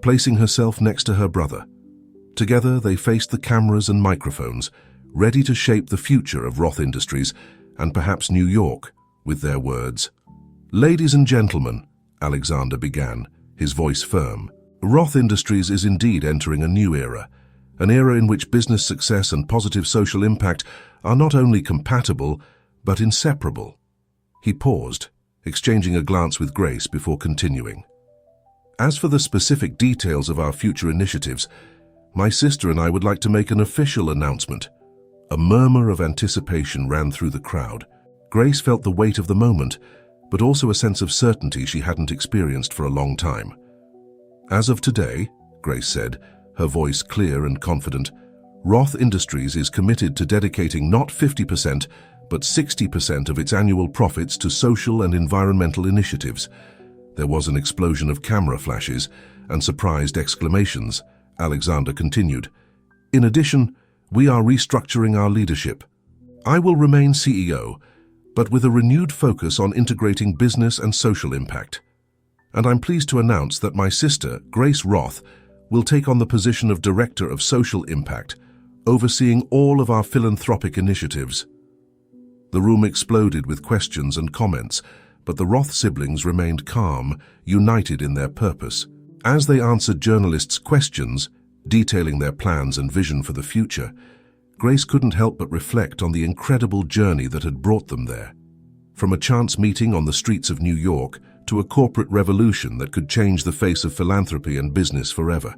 placing herself next to her brother. Together, they faced the cameras and microphones, ready to shape the future of Roth Industries and perhaps New York with their words. "Ladies and gentlemen," Alexander began, his voice firm, "Roth Industries is indeed entering a new era, an era in which business success and positive social impact are not only compatible, but inseparable." He paused, exchanging a glance with Grace before continuing. "As for the specific details of our future initiatives, my sister and I would like to make an official announcement." A murmur of anticipation ran through the crowd. Grace felt the weight of the moment, but also a sense of certainty she hadn't experienced for a long time. "As of today," Grace said, her voice clear and confident, "Roth Industries is committed to dedicating not 50%, but 60% of its annual profits to social and environmental initiatives." There was an explosion of camera flashes and surprised exclamations. Alexander continued, "In addition, we are restructuring our leadership. I will remain CEO, but with a renewed focus on integrating business and social impact. And I'm pleased to announce that my sister, Grace Roth, will take on the position of Director of Social Impact, overseeing all of our philanthropic initiatives." The room exploded with questions and comments, but the Roth siblings remained calm, united in their purpose. As they answered journalists' questions, detailing their plans and vision for the future, Grace couldn't help but reflect on the incredible journey that had brought them there. From a chance meeting on the streets of New York to a corporate revolution that could change the face of philanthropy and business forever.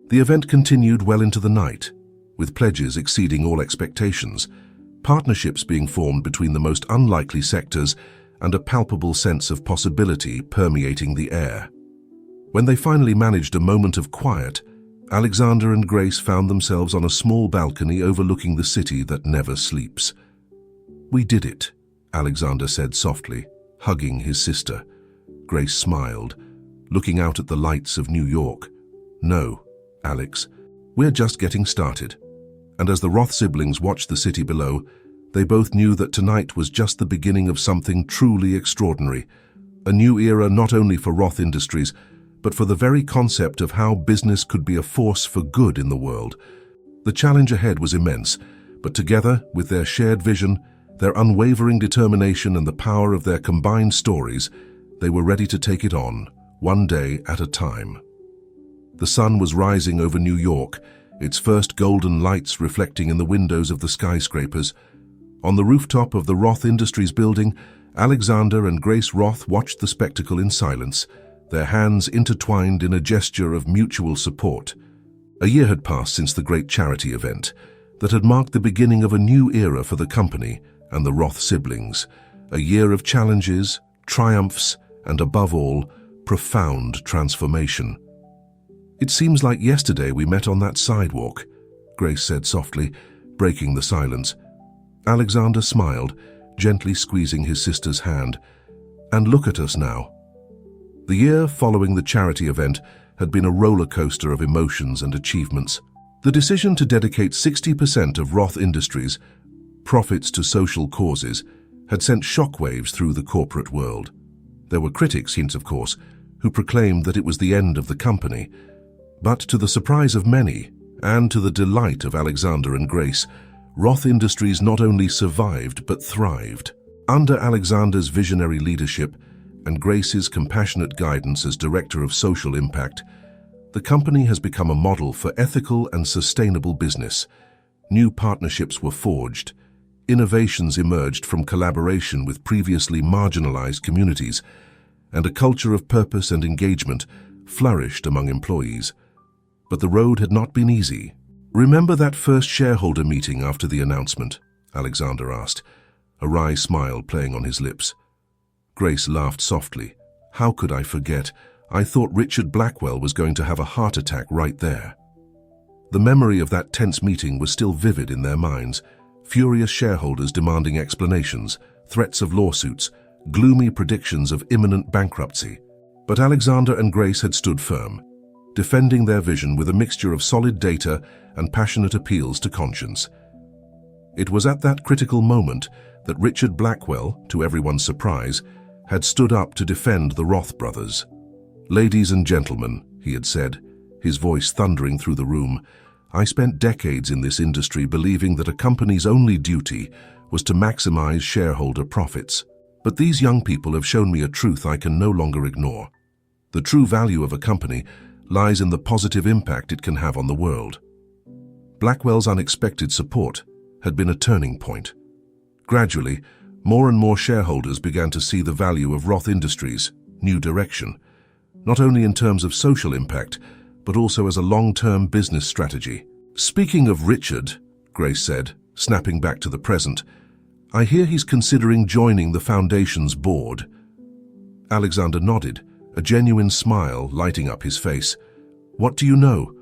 The event continued well into the night, with pledges exceeding all expectations, partnerships being formed between the most unlikely sectors, and a palpable sense of possibility permeating the air. When they finally managed a moment of quiet, Alexander and Grace found themselves on a small balcony overlooking the city that never sleeps. "We did it," Alexander said softly, hugging his sister. Grace smiled, looking out at the lights of New York. "No, Alex, we're just getting started." And as the Roth siblings watched the city below, they both knew that tonight was just the beginning of something truly extraordinary. A new era not only for Roth Industries, but for the very concept of how business could be a force for good in the world. The challenge ahead was immense, but together, with their shared vision, their unwavering determination and the power of their combined stories, they were ready to take it on, one day at a time. The sun was rising over New York, its first golden lights reflecting in the windows of the skyscrapers. On the rooftop of the Roth Industries building, Alexander and Grace Roth watched the spectacle in silence, their hands intertwined in a gesture of mutual support. A year had passed since the great charity event that had marked the beginning of a new era for the company and the Roth siblings, a year of challenges, triumphs, and above all, profound transformation. "It seems like yesterday we met on that sidewalk," Grace said softly, breaking the silence. Alexander smiled, gently squeezing his sister's hand. "And look at us now." The year following the charity event had been a roller coaster of emotions and achievements. The decision to dedicate 60% of Roth Industries' profits to social causes had sent shockwaves through the corporate world. There were critics, of course, who proclaimed that it was the end of the company. But to the surprise of many, and to the delight of Alexander and Grace, Roth Industries not only survived but thrived. Under Alexander's visionary leadership and Grace's compassionate guidance as Director of Social Impact, the company has become a model for ethical and sustainable business. New partnerships were forged, innovations emerged from collaboration with previously marginalized communities, and a culture of purpose and engagement flourished among employees. But the road had not been easy. "Remember that first shareholder meeting after the announcement?" Alexander asked, a wry smile playing on his lips. Grace laughed softly. "How could I forget? I thought Richard Blackwell was going to have a heart attack right there." The memory of that tense meeting was still vivid in their minds. Furious shareholders demanding explanations, threats of lawsuits, gloomy predictions of imminent bankruptcy. But Alexander and Grace had stood firm, defending their vision with a mixture of solid data and passionate appeals to conscience. It was at that critical moment that Richard Blackwell, to everyone's surprise, had stood up to defend the Roth brothers. "Ladies and gentlemen," he had said, his voice thundering through the room, "I spent decades in this industry believing that a company's only duty was to maximize shareholder profits. But these young people have shown me a truth I can no longer ignore. The true value of a company lies in the positive impact it can have on the world." Blackwell's unexpected support had been a turning point. Gradually, more and more shareholders began to see the value of Roth Industries' new direction, not only in terms of social impact, but also as a long-term business strategy. "Speaking of Richard," Grace said, snapping back to the present, "I hear he's considering joining the foundation's board." Alexander nodded, a genuine smile lighting up his face. "What do you know?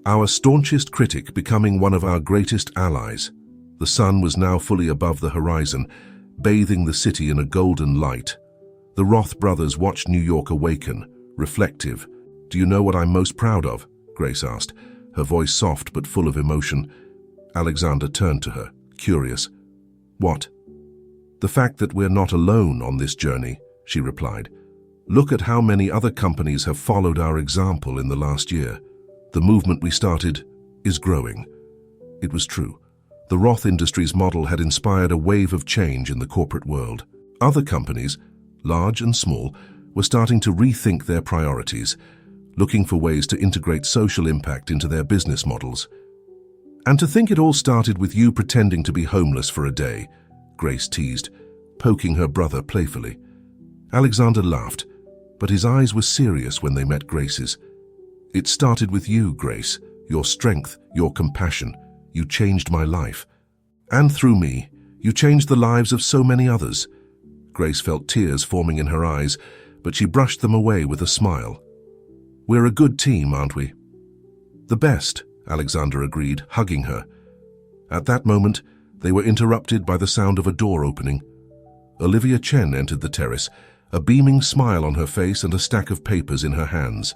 Our staunchest critic becoming one of our greatest allies." The sun was now fully above the horizon, bathing the city in a golden light. The Roth brothers watched New York awaken, reflective. "Do you know what I'm most proud of?" Grace asked, her voice soft but full of emotion. Alexander turned to her, curious. "What?" "The fact that we're not alone on this journey," she replied. "Look at how many other companies have followed our example in the last year. The movement we started is growing." It was true. The Roth Industries model had inspired a wave of change in the corporate world. Other companies, large and small, were starting to rethink their priorities, looking for ways to integrate social impact into their business models. "And to think it all started with you pretending to be homeless for a day," Grace teased, poking her brother playfully. Alexander laughed, but his eyes were serious when they met Grace's. "It started with you, Grace. Your strength, your compassion. You changed my life. And through me, you changed the lives of so many others." Grace felt tears forming in her eyes, but she brushed them away with a smile. "We're a good team, aren't we?" "The best," Alexander agreed, hugging her. At that moment, They were interrupted by the sound of a door opening. Olivia Chen entered the terrace, a beaming smile on her face and a stack of papers in her hands.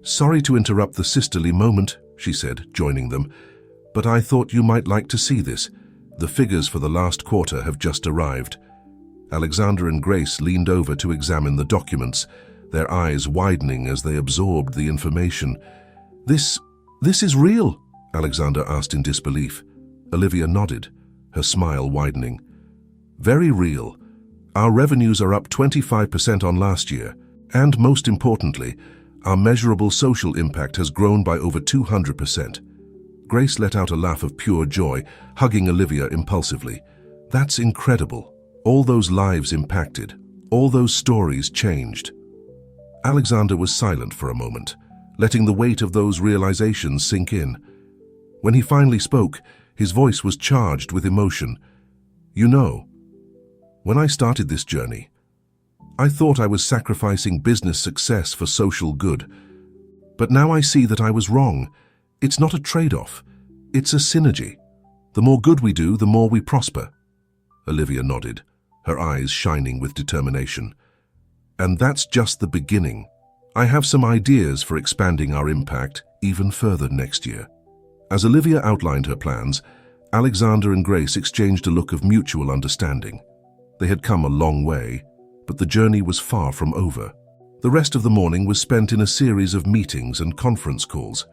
"Sorry to interrupt the sisterly moment," she said, joining them, "but I thought you might like to see this. The figures for the last quarter have just arrived." Alexander and Grace leaned over to examine the documents, their eyes widening as they absorbed the information. This is real?" Alexander asked in disbelief. Olivia nodded, her smile widening. "Very real. Our revenues are up 25% on last year, and most importantly, our measurable social impact has grown by over 200%. Grace let out a laugh of pure joy, hugging Olivia impulsively. "That's incredible. All those lives impacted. All those stories changed." Alexander was silent for a moment, letting the weight of those realizations sink in. When he finally spoke, his voice was charged with emotion. "You know, when I started this journey, I thought I was sacrificing business success for social good. But now I see that I was wrong. It's not a trade-off. It's a synergy. The more good we do, the more we prosper." Olivia nodded, her eyes shining with determination. "And that's just the beginning. I have some ideas for expanding our impact even further next year." As Olivia outlined her plans, Alexander and Grace exchanged a look of mutual understanding. They had come a long way, but the journey was far from over. The rest of the morning was spent in a series of meetings and conference calls.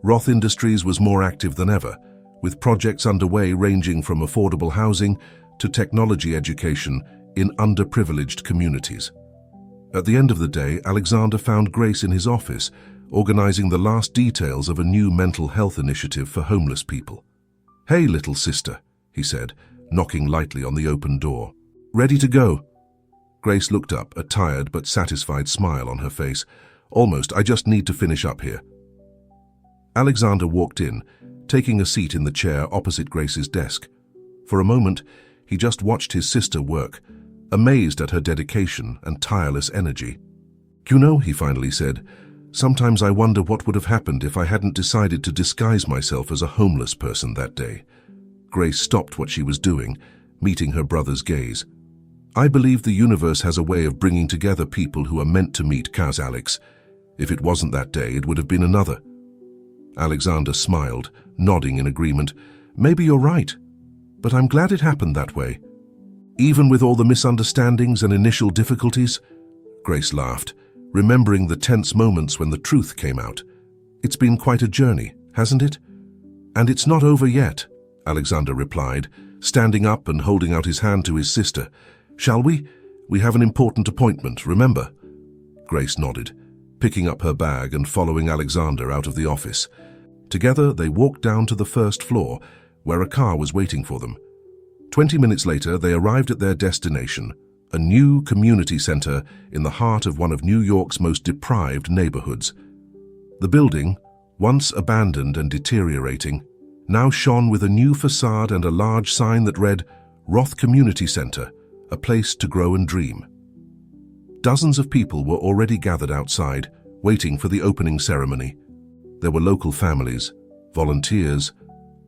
Roth Industries was more active than ever, with projects underway ranging from affordable housing to technology education in underprivileged communities. At the end of the day, Alexander found Grace in his office, organizing the last details of a new mental health initiative for homeless people. "Hey, little sister," he said, knocking lightly on the open door. "Ready to go?" Grace looked up, a tired but satisfied smile on her face. "Almost. I just need to finish up here." Alexander walked in, taking a seat in the chair opposite Grace's desk. For a moment, he just watched his sister work, amazed at her dedication and tireless energy. "You know," he finally said, "sometimes I wonder what would have happened if I hadn't decided to disguise myself as a homeless person that day." Grace stopped what she was doing, meeting her brother's gaze. "I believe the universe has a way of bringing together people who are meant to meet, Kaz Alex. If it wasn't that day, it would have been another." Alexander smiled, nodding in agreement. "Maybe you're right, but I'm glad it happened that way. Even with all the misunderstandings and initial difficulties." Grace laughed, remembering the tense moments when the truth came out. "It's been quite a journey, hasn't it?" "And it's not over yet," Alexander replied, standing up and holding out his hand to his sister. "Shall we? We have an important appointment, remember?" Grace nodded, picking up her bag and following Alexander out of the office. Together, they walked down to the first floor, where a car was waiting for them. 20 minutes later, they arrived at their destination, a new community center in the heart of one of New York's most deprived neighborhoods. The building, once abandoned and deteriorating, now shone with a new facade and a large sign that read, "Roth Community Center, a place to grow and dream." Dozens of people were already gathered outside, waiting for the opening ceremony. There were local families, volunteers,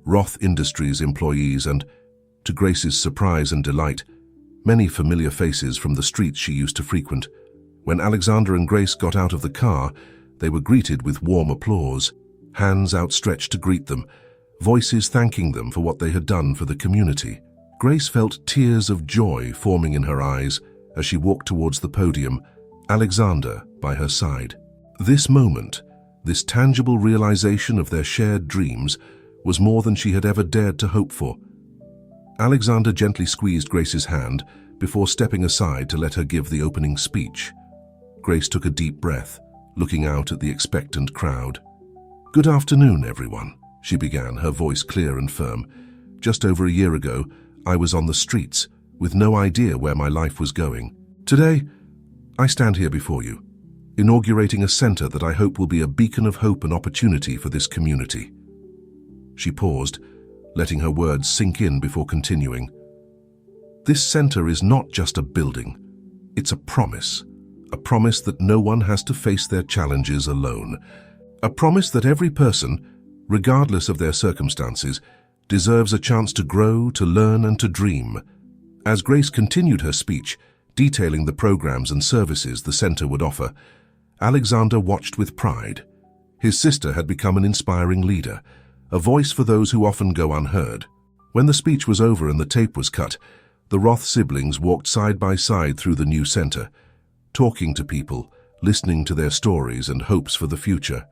Roth Industries employees, and, to Grace's surprise and delight, many familiar faces from the streets she used to frequent. When Alexander and Grace got out of the car, they were greeted with warm applause, hands outstretched to greet them, voices thanking them for what they had done for the community. Grace felt tears of joy forming in her eyes as she walked towards the podium, Alexander by her side. This moment, this tangible realization of their shared dreams, was more than she had ever dared to hope for. Alexander gently squeezed Grace's hand before stepping aside to let her give the opening speech. Grace took a deep breath, looking out at the expectant crowd. "Good afternoon, everyone," she began, her voice clear and firm. "Just over a year ago, I was on the streets, with no idea where my life was going. Today, I stand here before you, inaugurating a center that I hope will be a beacon of hope and opportunity for this community." She paused, letting her words sink in before continuing. "This center is not just a building. It's a promise that no one has to face their challenges alone. A promise that every person, regardless of their circumstances, deserves a chance to grow, to learn, and to dream. As Grace continued her speech, detailing the programs and services the center would offer, Alexander watched with pride. His sister had become an inspiring leader, a voice for those who often go unheard. When the speech was over and the tape was cut, the Roth siblings walked side by side through the new center, talking to people, listening to their stories and hopes for the future.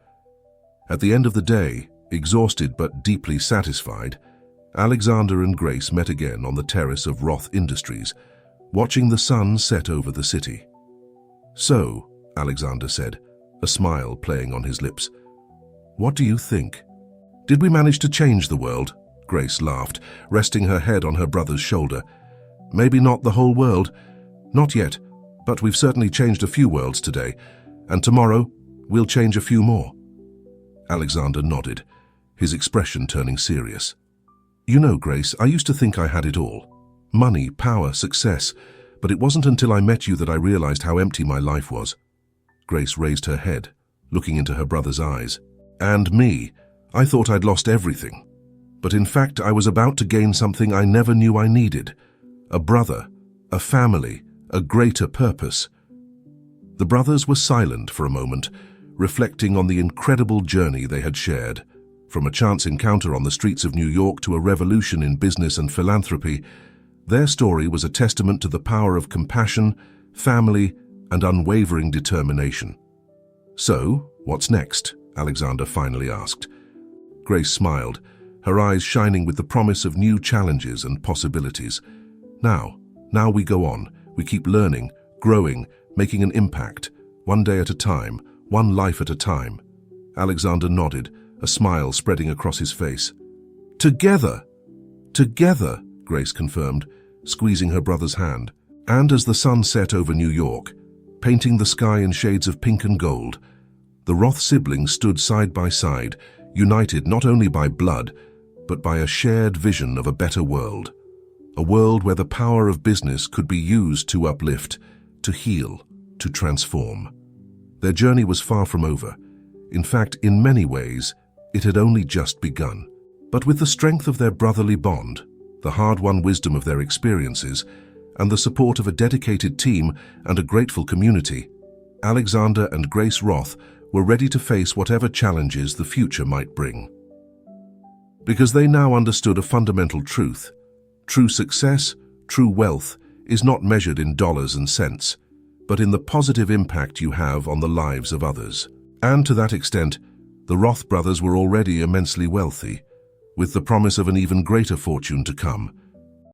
At the end of the day, exhausted but deeply satisfied, Alexander and Grace met again on the terrace of Roth Industries, watching the sun set over the city. "So," Alexander said, a smile playing on his lips, "what do you think? Did we manage to change the world?" Grace laughed, resting her head on her brother's shoulder. "Maybe not the whole world. Not yet, but we've certainly changed a few worlds today, and tomorrow we'll change a few more." Alexander nodded, his expression turning serious. "You know, Grace, I used to think I had it all. Money, power, success, but it wasn't until I met you that I realized how empty my life was." Grace raised her head, looking into her brother's eyes. "And me, I thought I'd lost everything. But in fact, I was about to gain something I never knew I needed. A brother, a family, a greater purpose." The brothers were silent for a moment, reflecting on the incredible journey they had shared. From a chance encounter on the streets of New York to a revolution in business and philanthropy, their story was a testament to the power of compassion, family, and unwavering determination. "So, what's next?" Alexander finally asked. Grace smiled, her eyes shining with the promise of new challenges and possibilities. Now we go on. We keep learning, growing, making an impact, one day at a time, one life at a time." Alexander nodded, a smile spreading across his face. "Together! Together!" Grace confirmed, squeezing her brother's hand. And as the sun set over New York, painting the sky in shades of pink and gold, the Roth siblings stood side by side, united not only by blood, but by a shared vision of a better world. A world where the power of business could be used to uplift, to heal, to transform. Their journey was far from over. In fact, in many ways, it had only just begun. But with the strength of their brotherly bond, the hard-won wisdom of their experiences, and the support of a dedicated team and a grateful community, Alexander and Grace Roth were ready to face whatever challenges the future might bring. Because they now understood a fundamental truth: true success, true wealth, is not measured in dollars and cents, but in the positive impact you have on the lives of others. And to that extent, the Roth brothers were already immensely wealthy, with the promise of an even greater fortune to come.